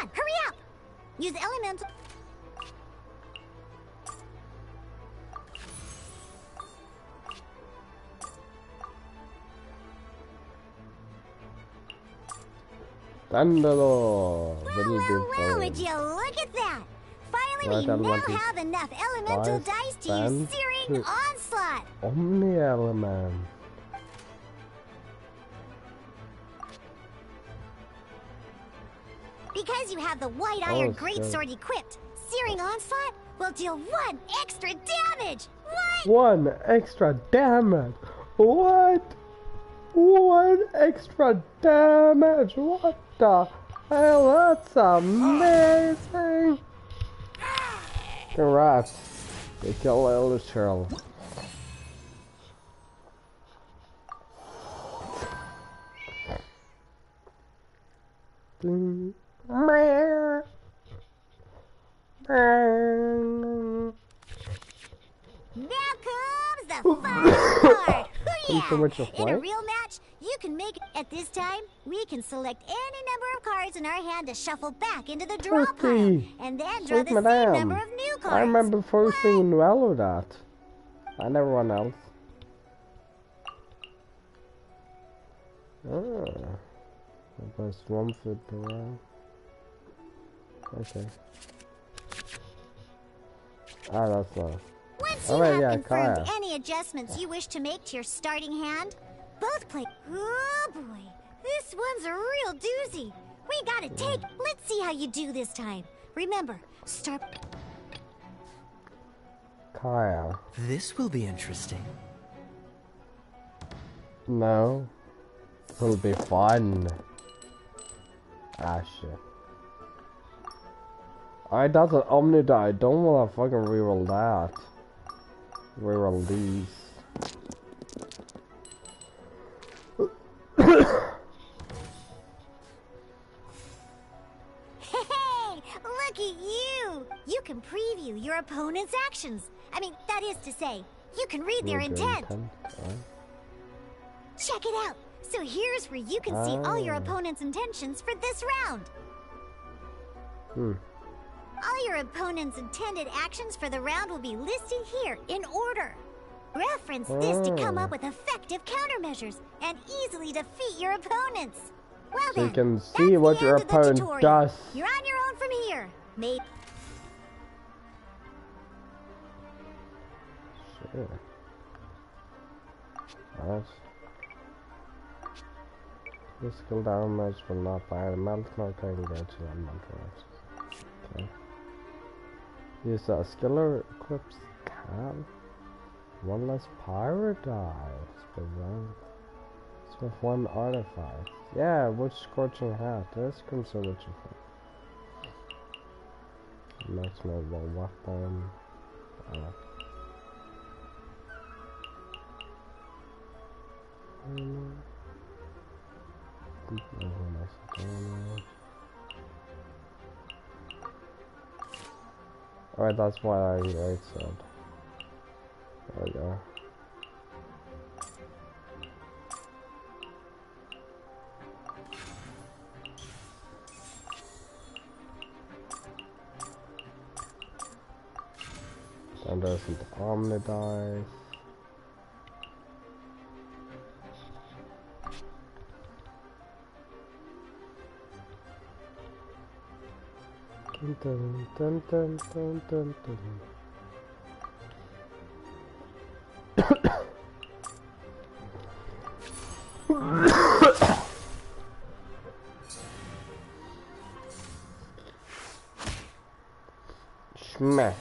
on, hurry up! Use elemental. Well, would you look at that? Finally, we now have enough elemental dice to use Searing Onslaught. Omni element. Because you have the White Iron Greatsword equipped, Searing Onslaught will deal 1 extra damage. What? 1 extra damage. What? 1 extra damage. What the hell? That's amazing. Congrats. You killed little Cheryl. Now comes the final card. So much of In a real match, you can make it. At this time, we can select any number of cards in our hand to shuffle back into the draw pile, and then draw the same number of new cards. I remember first seeing well of that. And everyone else. Plus 1 foot around. Okay. That's not. Once you have confirmed any adjustments you wish to make to your starting hand, both play. Oh boy, this one's a real doozy. We gotta take. Let's see how you do this time. Remember, start. Kyle. This will be interesting. No. It'll be fun. Shit. Alright, that's an Omni die. Don't wanna fucking reroll that. Reroll these. Hey, look at you! You can preview your opponent's actions. I mean, that is to say, you can read their intent. Check it out. So here's where you can see all your opponent's intentions for this round. All your opponent's intended actions for the round will be listed here in order. Reference this to come up with effective countermeasures and easily defeat your opponents. Well so then, you can see what your opponent does. You're on your own from here. Maybe. Sure. Nice. This skill damage will not fire the melt mark and go to a melt. Okay. Use a skill equips can. 1 less pyro dice per round. It's with 1 artifact. Yeah, which scorching hat? That's considered fun. Maximum weapon. Alright, that's why I said. There we go. And there's some Omni dice. Dun, dun, dun, dun, dun, dun, dun. Schmack.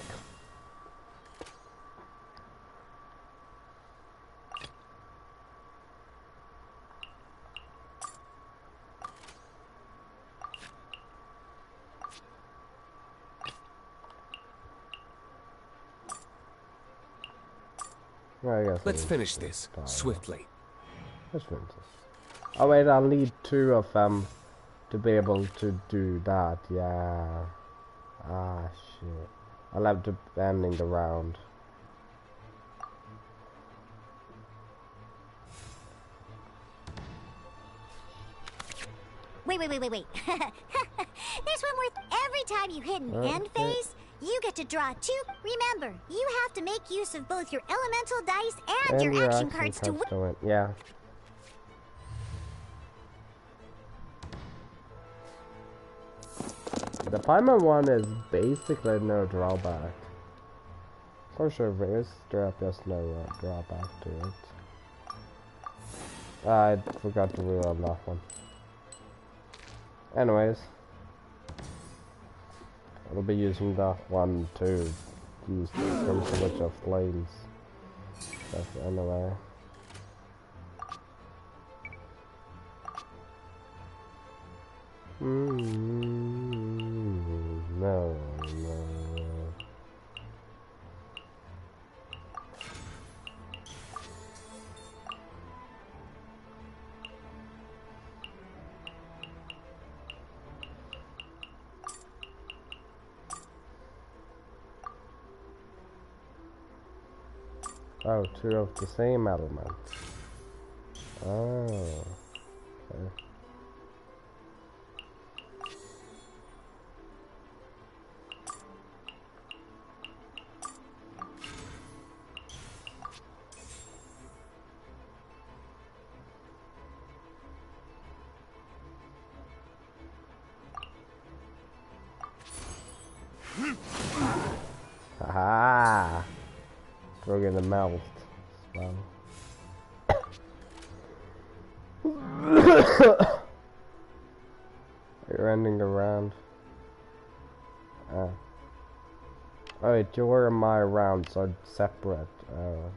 Let's finish this swiftly. Let's finish this. Oh wait, I'll need 2 of them to be able to do that. Yeah. Ah shit. I'll have to ending the round. Wait. There's one worth every time you hit an end phase. You get to draw 2. Remember, you have to make use of both your elemental dice and your action cards to win. Yeah. The Paimon one is basically no drawback. For sure, there's just no drawback to it. I forgot to reload that one. Anyways. I'll be using that one to use some switch of flames. That's anyway. No. Oh, 2 of the same element. Oh, okay. Haha! We're gonna melt. Well. You're ending the round. Oh wait, you're in my round, so separate. Oh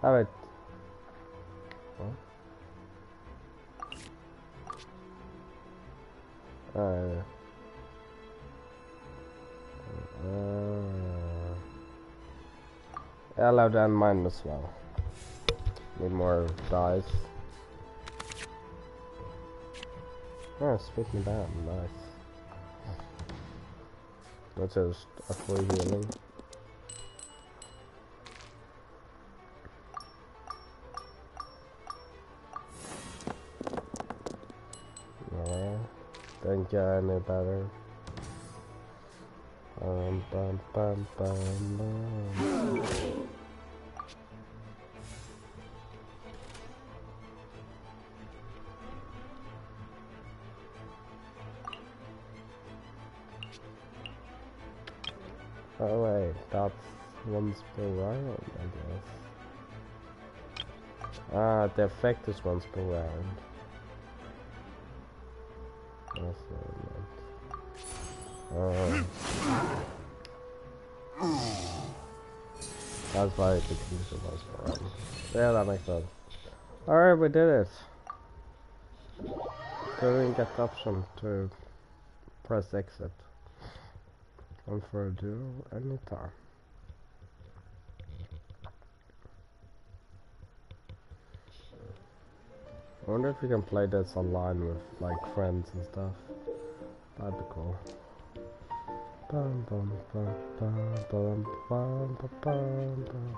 wait. I'll have done mine as well. Need more dice. Oh, speaking of that, nice. That's just a free healing. Yeah, don't get any better. Bum, bum, bum, bum. Oh wait, that's once per round, I guess. Ah, the effect is once per round. That's what I meant. That's why I could use it once per round. Yeah, that makes sense. Alright, we did it. Didn't get the option to press exit. And for a duo, anytime. I wonder if we can play this online with like friends and stuff. That'd be cool. Bum, bum, bum, bum, bum, bum, bum, bum, bum.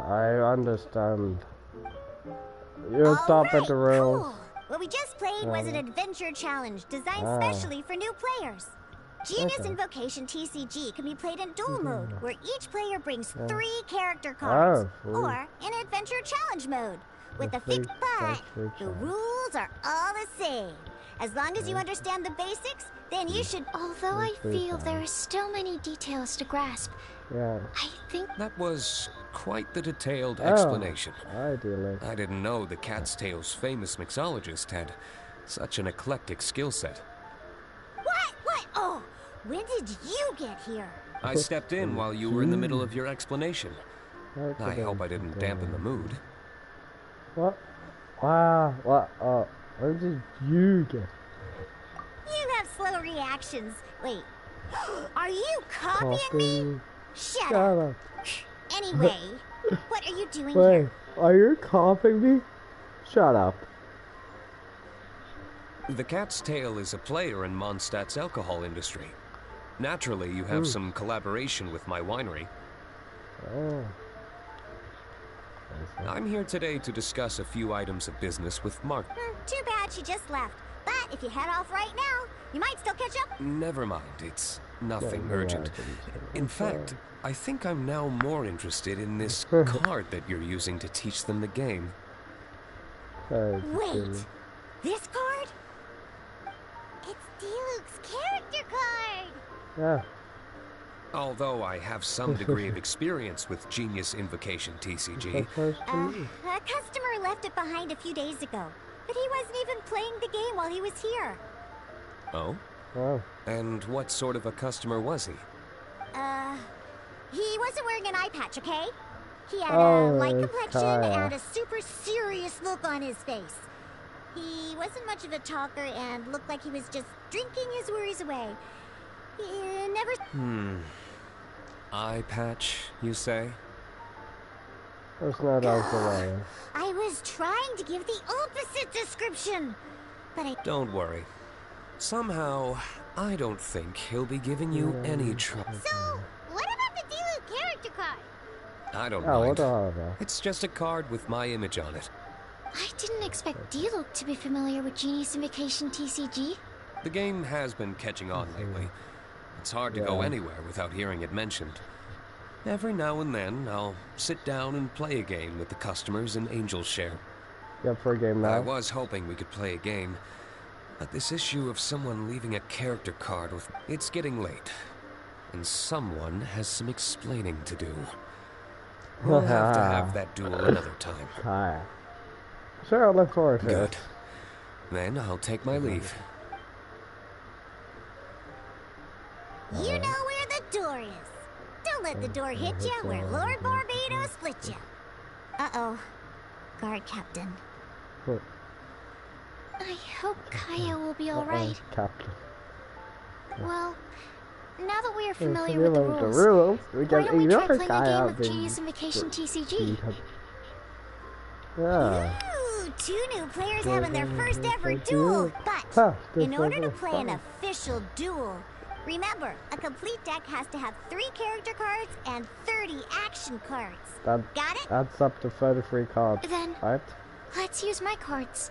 I understand. You stop at the rails. Cool. What we just played was an adventure challenge designed specially for new players. Genius Invocation TCG can be played in duel mode, where each player brings 3 character cards, or in adventure challenge mode, with a fixed but the rules are all the same. As long as you understand the basics, then you should... Although I feel there are still many details to grasp, I think... That was quite the detailed explanation. Ideally. I didn't know the Cat's Tail's famous mixologist had such an eclectic skill set. What? Oh, when did you get here? I stepped in while you were in the middle of your explanation. I hope I didn't dampen the mood. What? Wow, what? Where did you get? You have slow reactions. Wait, are you copying me? Shut up. Anyway, what are you doing here? Are you copying me? Shut up. The Cat's Tail is a player in Mondstadt's alcohol industry. Naturally, you have some collaboration with my winery. Oh. I'm here today to discuss a few items of business with Mark. Too bad she just left. But if you head off right now, you might still catch up. Never mind, it's nothing urgent. In fact, I think I'm now more interested in this card that you're using to teach them the game. Wait, this card? It's Diluc's character card! Yeah. Although I have some degree of experience with Genius Invocation TCG. A customer left it behind a few days ago, but he wasn't even playing the game while he was here. Oh? Oh. And what sort of a customer was he? He wasn't wearing an eye patch, okay? He had a light complexion and a super serious look on his face. He wasn't much of a talker and looked like he was just drinking his worries away. He never... Eye patch, you say? That's not out the way. I was trying to give the opposite description, but I... Don't worry. Somehow, I don't think he'll be giving you any trouble. So, what about the Diluc character card? I don't mind. It's just a card with my image on it. I didn't expect Diluc to be familiar with Genius Invocation TCG. The game has been catching on lately. It's hard to go anywhere without hearing it mentioned. Every now and then, I'll sit down and play a game with the customers in Angel Share. You up for a game now? I was hoping we could play a game, but this issue of someone leaving a character card with... It's getting late, and someone has some explaining to do. We'll have to have that duel another time. Hi. Sure, I look forward to it. Good. Then I'll take my leave. You know where the door is. Don't let the door hit you where Lord Barbados split you. Uh-oh. Guard Captain. What? I hope Kaya will be alright. Captain. Well, now that we are familiar with the rules, why don't we try playing a game of Genius Invocation TCG? Yeah. Ooh, 2 new players having their first ever duel. But in order to play an official duel, remember, a complete deck has to have 3 character cards and 30 action cards. Got it? That's up to 33 cards. Then, right? Let's use my cards.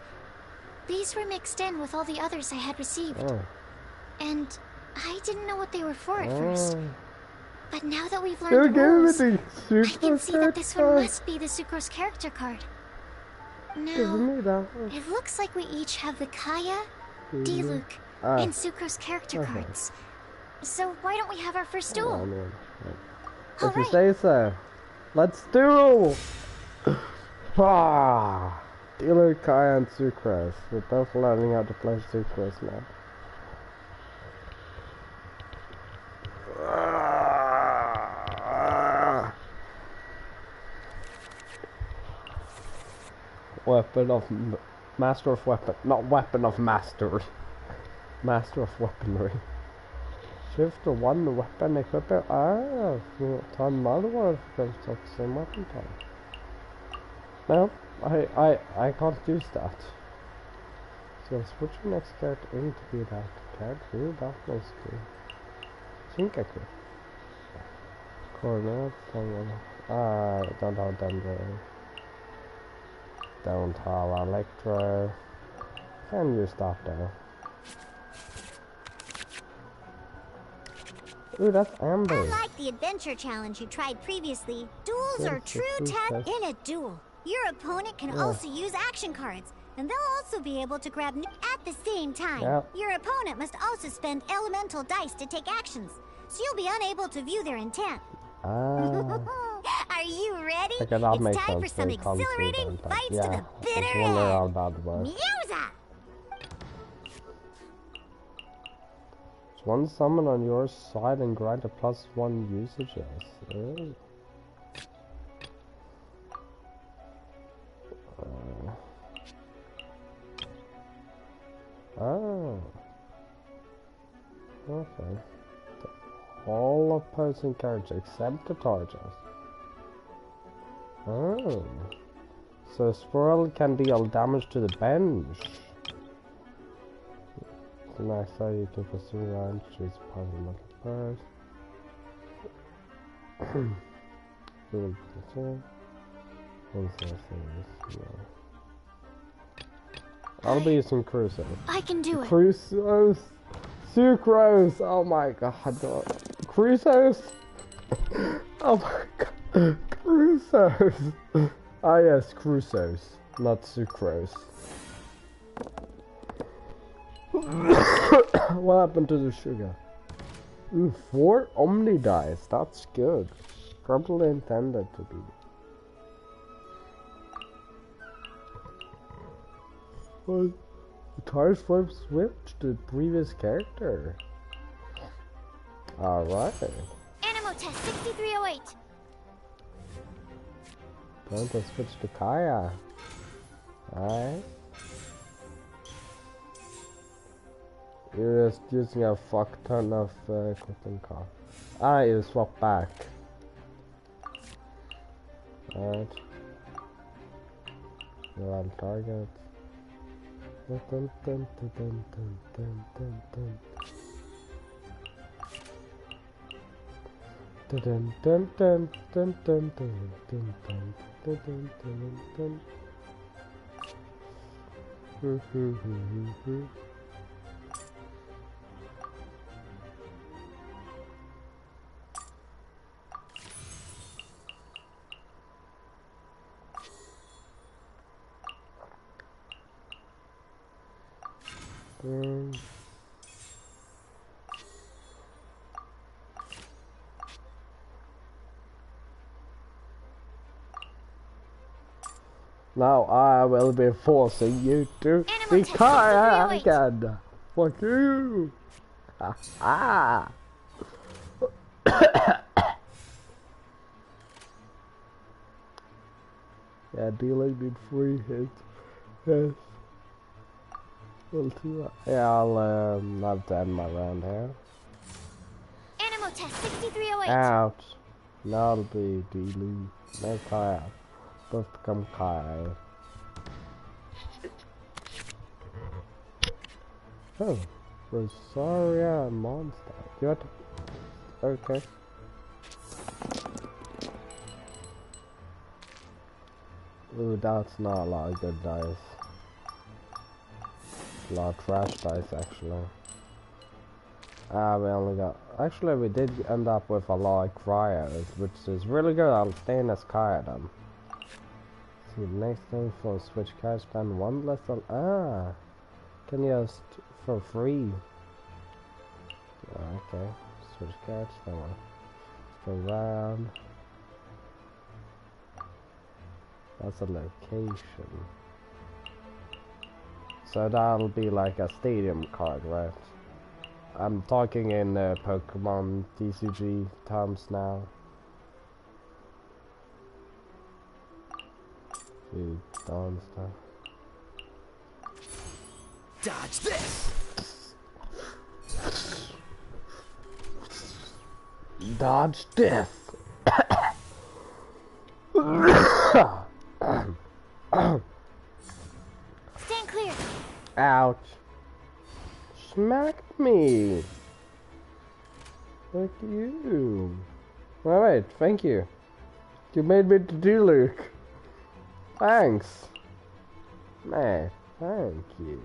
These were mixed in with all the others I had received. Oh. And I didn't know what they were for at first. But now that we've learned the rules, I can see that this one must be the Sucrose character card. Now, it looks like we each have the Kaya, Diluc, and Sucrose character cards. So why don't we have our first duel? If you say so. Let's duel! Diluc, Kaya, and Sucrose. We're both learning how to play Sucrose now. Weapon of... Master of weapon. Not weapon of mastery. Master of weaponry. Shift to one weapon equipment. Ah, time another one because of the same weapon type. No, I can't use that. So switch your next character in to be that character. That was good. I think I could. Coordinates. I don't have Dendro. Don't have Electro. Can use that though. Ooh, that's Amber. Unlike the adventure challenge you tried previously, duels are true test. In a duel, your opponent can also use action cards, and they'll also be able to grab at the same time. Your opponent must also spend elemental dice to take actions, so you'll be unable to view their intent. Are you ready? It's time for some exhilarating fights to the bitter end. Musa! One summon on your side and grant a +1 usage. Oh. Okay. All opposing characters except the targets. Oh. So Swirl can deal damage to the bench. The next time you can pursue around, choose a possible first. I'll be using Crusoe. I can do it. Crusoe's. Sucrose! Oh my god. Crusoe's? Oh my god. Crusoe's. Ah yes, Crusoe's. Not Sucrose. What happened to the sugar? Ooh, 4 Omni dice. That's good. Probably intended to be. Well, the tires flip switch to the previous character. Alright. Animo test 6308. Time to switch to Kaya. Alright. You're just using a fuck ton of equipment car. Ah, you swap back. Alright. You're on target. Dun, dun, dun, dun, dun, dun, dun, dun. Dun, dun, dun, dun, dun, dun, dun, dun, dun, dun, dun, dun. Now I will be forcing you to be Kaya again. Fuck you. Ah. Yeah, dealing in 3 hits. Yes. Well, yeah, I'll have to end my round here. Animo test 6308. Ouch. Now it'll be dealing. No Kaya. Both become Kaya. Oh, Rosaria monster. You had to... Okay. Ooh, that's not a lot of good dice. A lot of trash dice, actually. Ah, we only got... Actually, we did end up with a lot of cryos, which is really good. I'll stay in as Kaya then. See, next thing for switch cards, spend 1 less on... Ah! Can you just for free? Okay. Switch cards, then we'll go around. That's a location. So that'll be like a stadium card, right? I'm talking in Pokemon TCG terms now. Dude, darn stuff. Dodge this! Dodge this. Stand clear. Ouch. Smacked me. Fuck you. Alright, thank you. You made me to do Luke. Thanks. Man, thank you.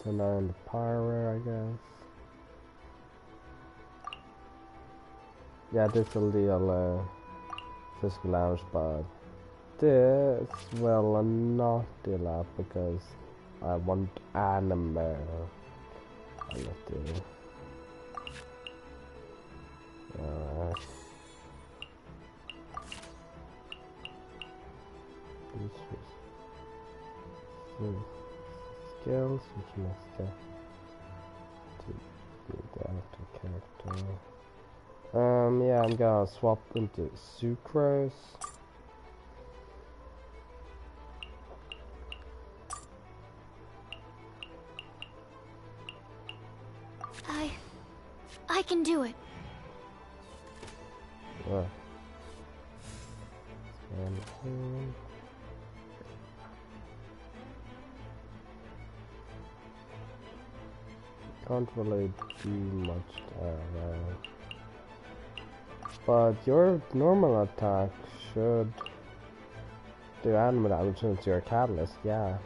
So now in the pyro, I guess. Yeah, this will deal physical damage, but this will not deal that because I want anime. I just do. Alright. Skills, which must get to the active character. Yeah, I'm gonna swap into sucrose. I can do it. What? Can't really do much there. But your normal attack should do animal damage since you're a catalyst, yeah.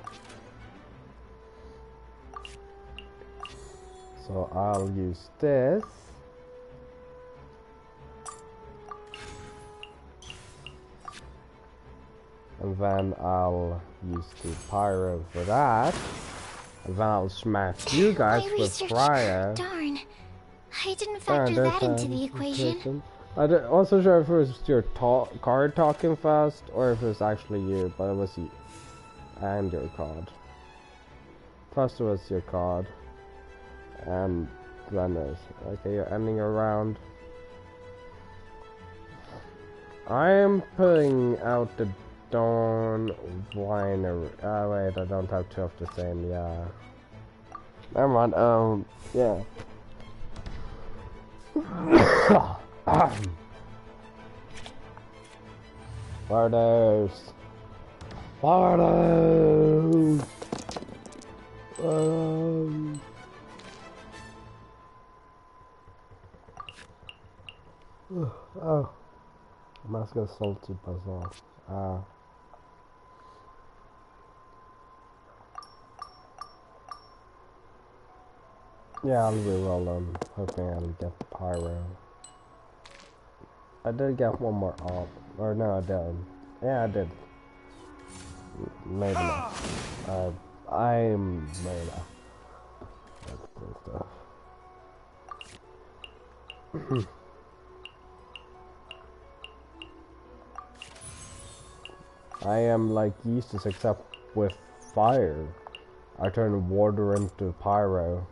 So I'll use this. And then I'll use the pyro for that. And then I'll smash you guys with fire. Darn. I didn't factor that into the equation. I'm also sure if it was your card talking fast or if it was actually you, but it was you. And your card. First it was your card. And then there's... Okay, you're ending your round. I am putting out the Dawn Winery. Oh wait, I don't have two of the same, yeah. Never mind, yeah. Bardos! Bardos! Oh. I'm asking salty bazaar. Yeah, I'll reroll them, hoping I'll get pyro. I did get one more op. Or no, I didn't. Yeah, I did. Maybe not. I'm made up. That's good stuff. I am like Yeastus except with fire. I turn water into pyro.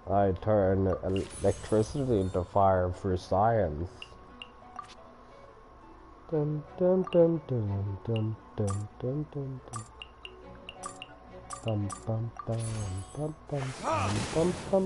I turn electricity into fire through science. Dun dun dun dun dun dun dun dun dun. Bum bum bum bum bum bum bum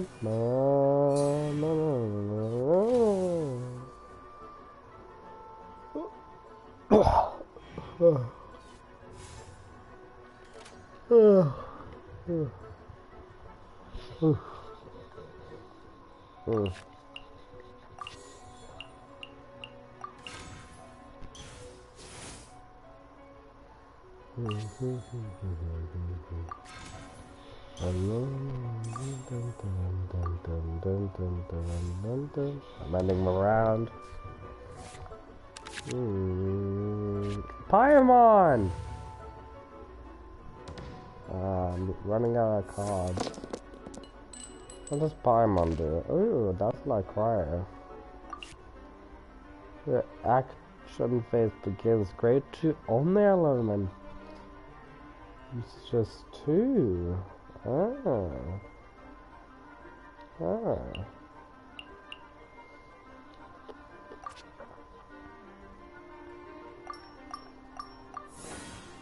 I'm ending my round. Paimon! I'm running out of cards. What does Paimon do? Ooh, that's like cryo. The action phase begins. Grade 2 only element. It's just 2. Ah.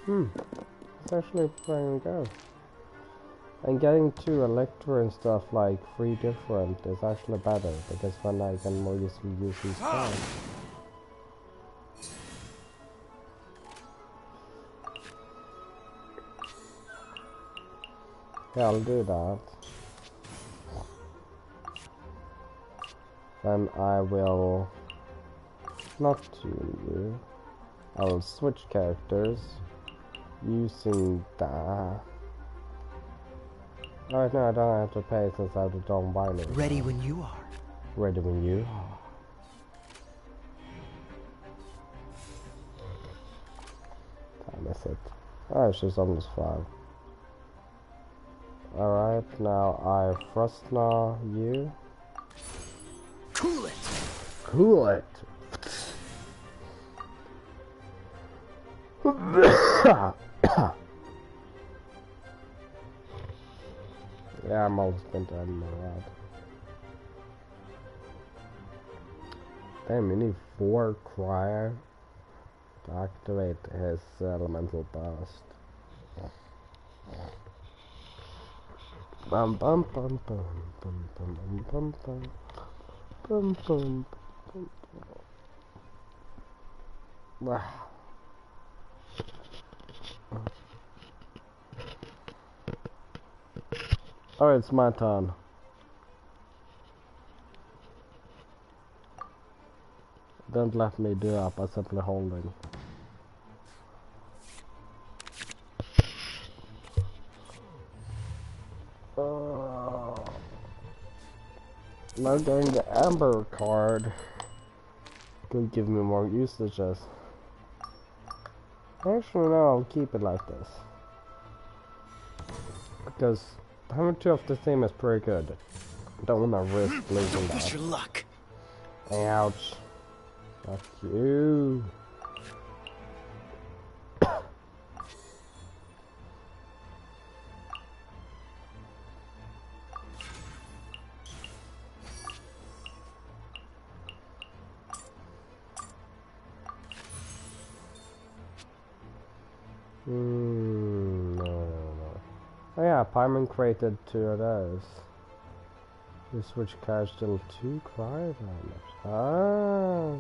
It's actually pretty good. And getting to Electra and stuff like 3 different is actually better because then I can more easily use these cards. Yeah, I'll do that. Then I will not tune you. I'll switch characters using that. Oh no, I don't have to pay since I have the Dawn Binary. Ready when you are. Ready when you are. I miss it. Oh, she's almost 5. Alright, now I Frostgnaw you. Cool it! Cool it! Yeah, I'm almost been to end my rod. Damn, you need 4 Cryo to activate his elemental burst. Bum bum bum bum bum bum bum bum bum bum bum bum. Alright, it's my turn. Don't let me do that by simply holding. Now getting the Amber card could give me more usages. Actually, no, I'll keep it like this. Because having 2 of the same is pretty good. Don't want to risk losing that. Push your luck. Ouch. Fuck you. No. Oh yeah, Paimon created 2 of those. You switch cards till 2 cry damage. Ah.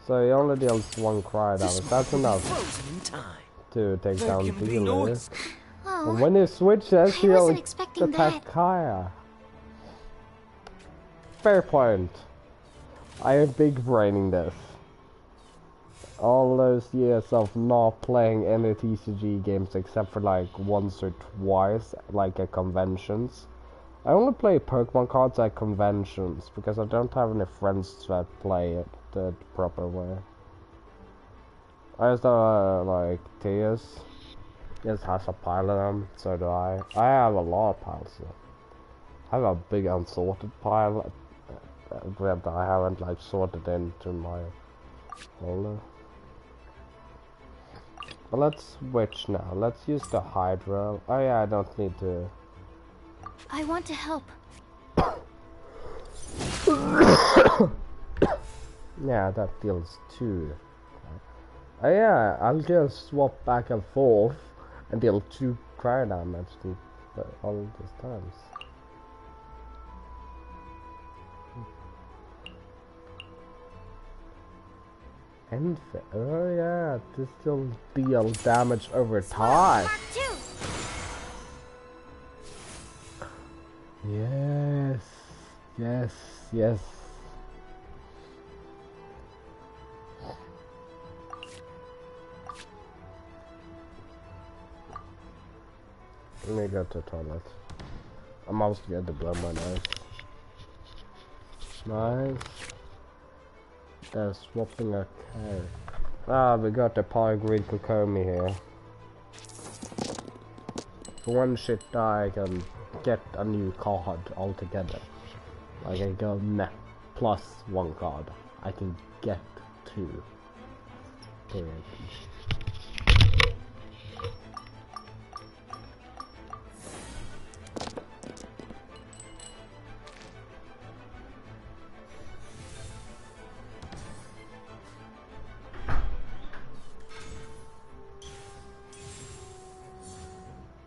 So he only deals 1 cry damage. That's enough to take down Dealer. Oh, And when he switches, I wasn't he'll expecting attack that. Kaya. Fair point. I am big braining this. All those years of not playing any TCG games except for like once or twice, like at conventions. I only play Pokemon cards at conventions because I don't have any friends that play it the proper way. I just like Tears. Just has a pile of them, so do I. I have a lot of piles. I have a big unsorted pile that I haven't like sorted into my folder. But let's switch now. Let's use the Hydra. Oh yeah, I don't need to. I want to help. Yeah, that deals 2. Oh yeah, I'll just swap back and forth and deal 2 cryo damage to all these times. Oh yeah, this still deals damage over time. Yes, yes, yes. Let me go to the toilet. I'm almost going to blow my nose. Nice. They're swapping a character. Ah, we got the Polygreen Kokomi here. For one shit die, I can get a new card altogether. Like I go net plus 1 card. I can get 2. Period.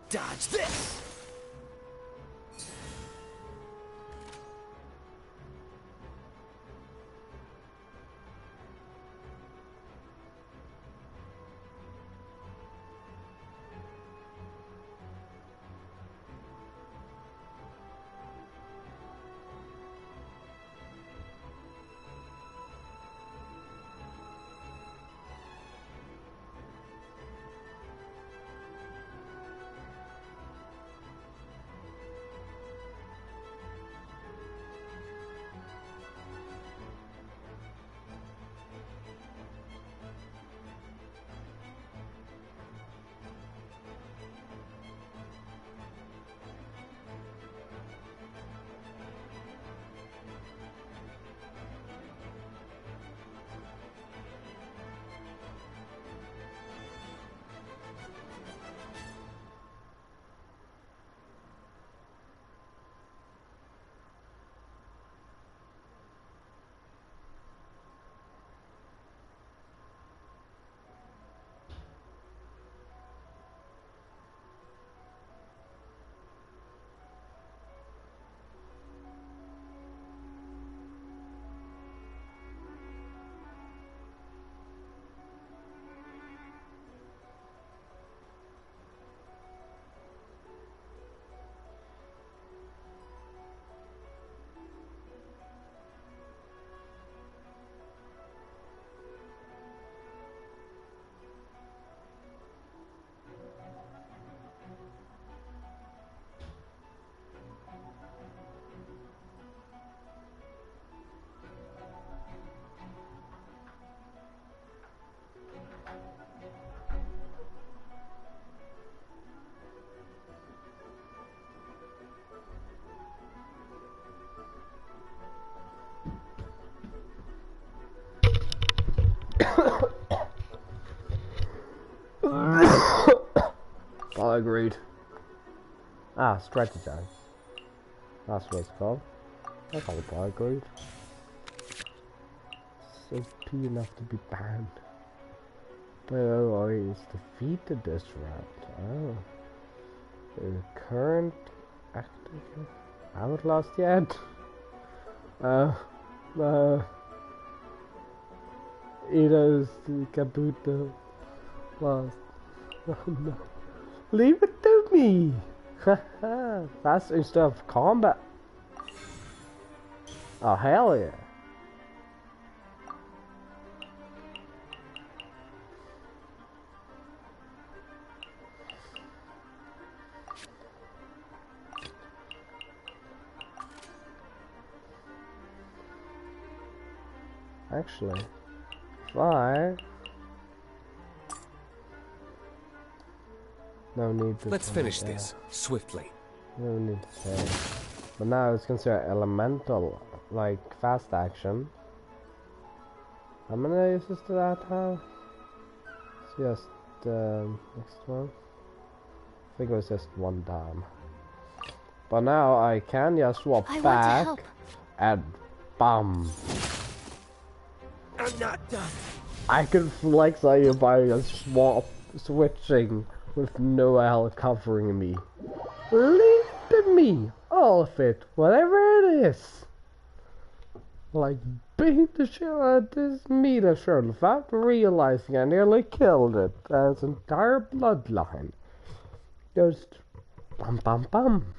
Dodge this! I agreed. Ah, strategize. That's what it's called. I call it I agreed. So P enough to be banned. But oh, he's defeated this round. Oh. The current active outlast yet? Ito's Kabuto lost. Oh no. Leave it to me! Haha, that's instead of combat. Oh hell yeah. Actually, fly. No need to. Let's finish this swiftly. No need to say. But now it's considered elemental, like fast action. How many uses do that have? It's just next one. I think it was just one time. But now I can just swap back and bam. I'm not done. I can flex on you by just switching with Noel covering me. Leave to me, all of it, whatever it is. Like beat the shit out of this meter shuttle without realizing I nearly killed it. That's entire bloodline. Just bam bam bam.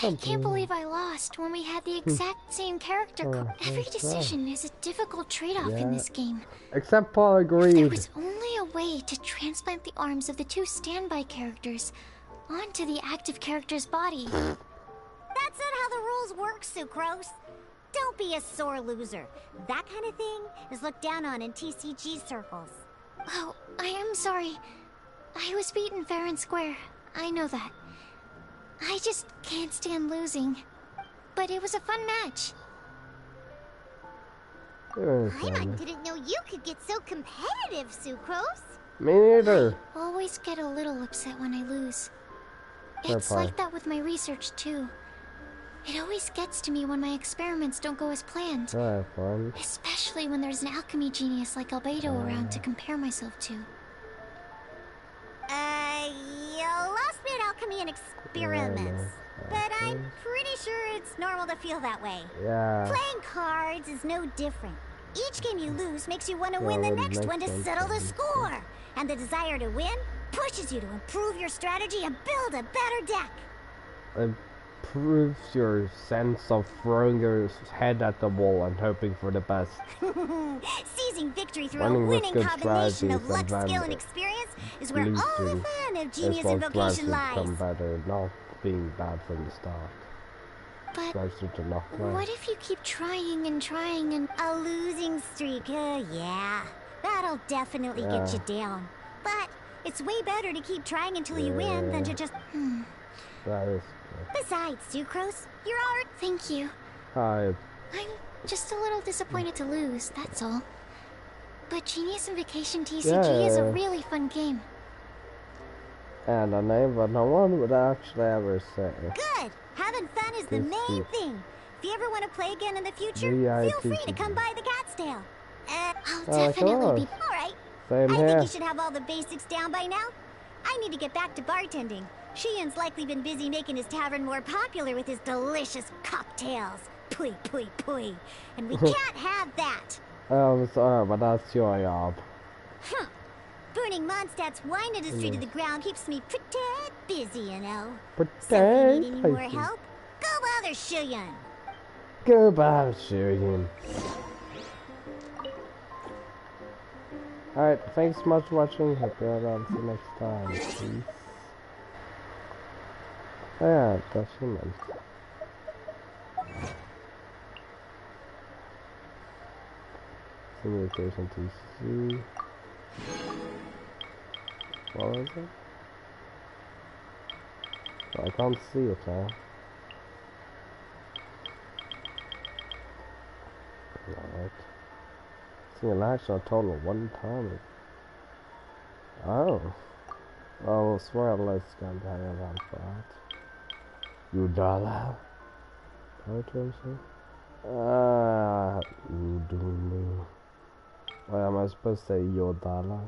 I can't believe I lost when we had the exact same character. Every decision is a difficult trade-off in this game. Except Paul agreed. There was only a way to transplant the arms of the two standby characters onto the active character's body. That's not how the rules work, Sucrose. Don't be a sore loser. That kind of thing is looked down on in TCG circles. Oh, I am sorry. I was beaten fair and square. I know that. I just can't stand losing. But it was a fun match. I didn't know you could get so competitive, Sucrose. Me neither. I always get a little upset when I lose. It's like that with my research too. It always gets to me when my experiments don't go as planned. Alright, fun. Especially when there's an alchemy genius like Albedo around to compare myself to. You lost me at alchemy and experiments. But I'm pretty sure it's normal to feel that way. Yeah. Playing cards is no different. Each game you lose makes you want to win the next one to settle the score. And the desire to win pushes you to improve your strategy and build a better deck. Improves your sense of throwing your head at the wall and hoping for the best. Seizing victory through a winning combination of luck, skill, and experience is where all the fun of genius invocation lies. Become better, not being bad from the start. But what if you keep trying and trying and... A losing streak, yeah. That'll definitely get you down. But it's way better to keep trying until you win than to just... That is true. Besides, Sucrose, you're alright. Thank you. Hi. I'm just a little disappointed to lose, that's all. But Genius Invocation TCG is a really fun game. And a name that no one would actually ever say. Good! Having fun is the main thing. If you ever want to play again in the future, feel free to come by the Cat's Tail. I'll definitely be... Alright. Same I here. think you should have all the basics down by now. I need to get back to bartending. Shian's likely been busy making his tavern more popular with his delicious cocktails. Pui, pui, pui. And we can't have that. I'm sorry, but that's your job. Huh. Burning Mondstadt's wine industry to the ground keeps me pretty busy, you know. So if you need any more help, go bother Shian. Go bother Shian. Alright, thanks so much for watching. Hope you're around. See you next time. Peace. Oh yeah, that's human. Simulation TC. What was it? Oh, I can't see it now. Alright. Simulation total one time. Oh. Oh, swear let's go and hang around for that. You dollar. What was it? You do me. Why am I supposed to say your dollar?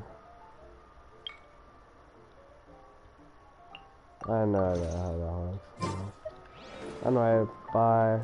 I know that how that works. Anyway, bye.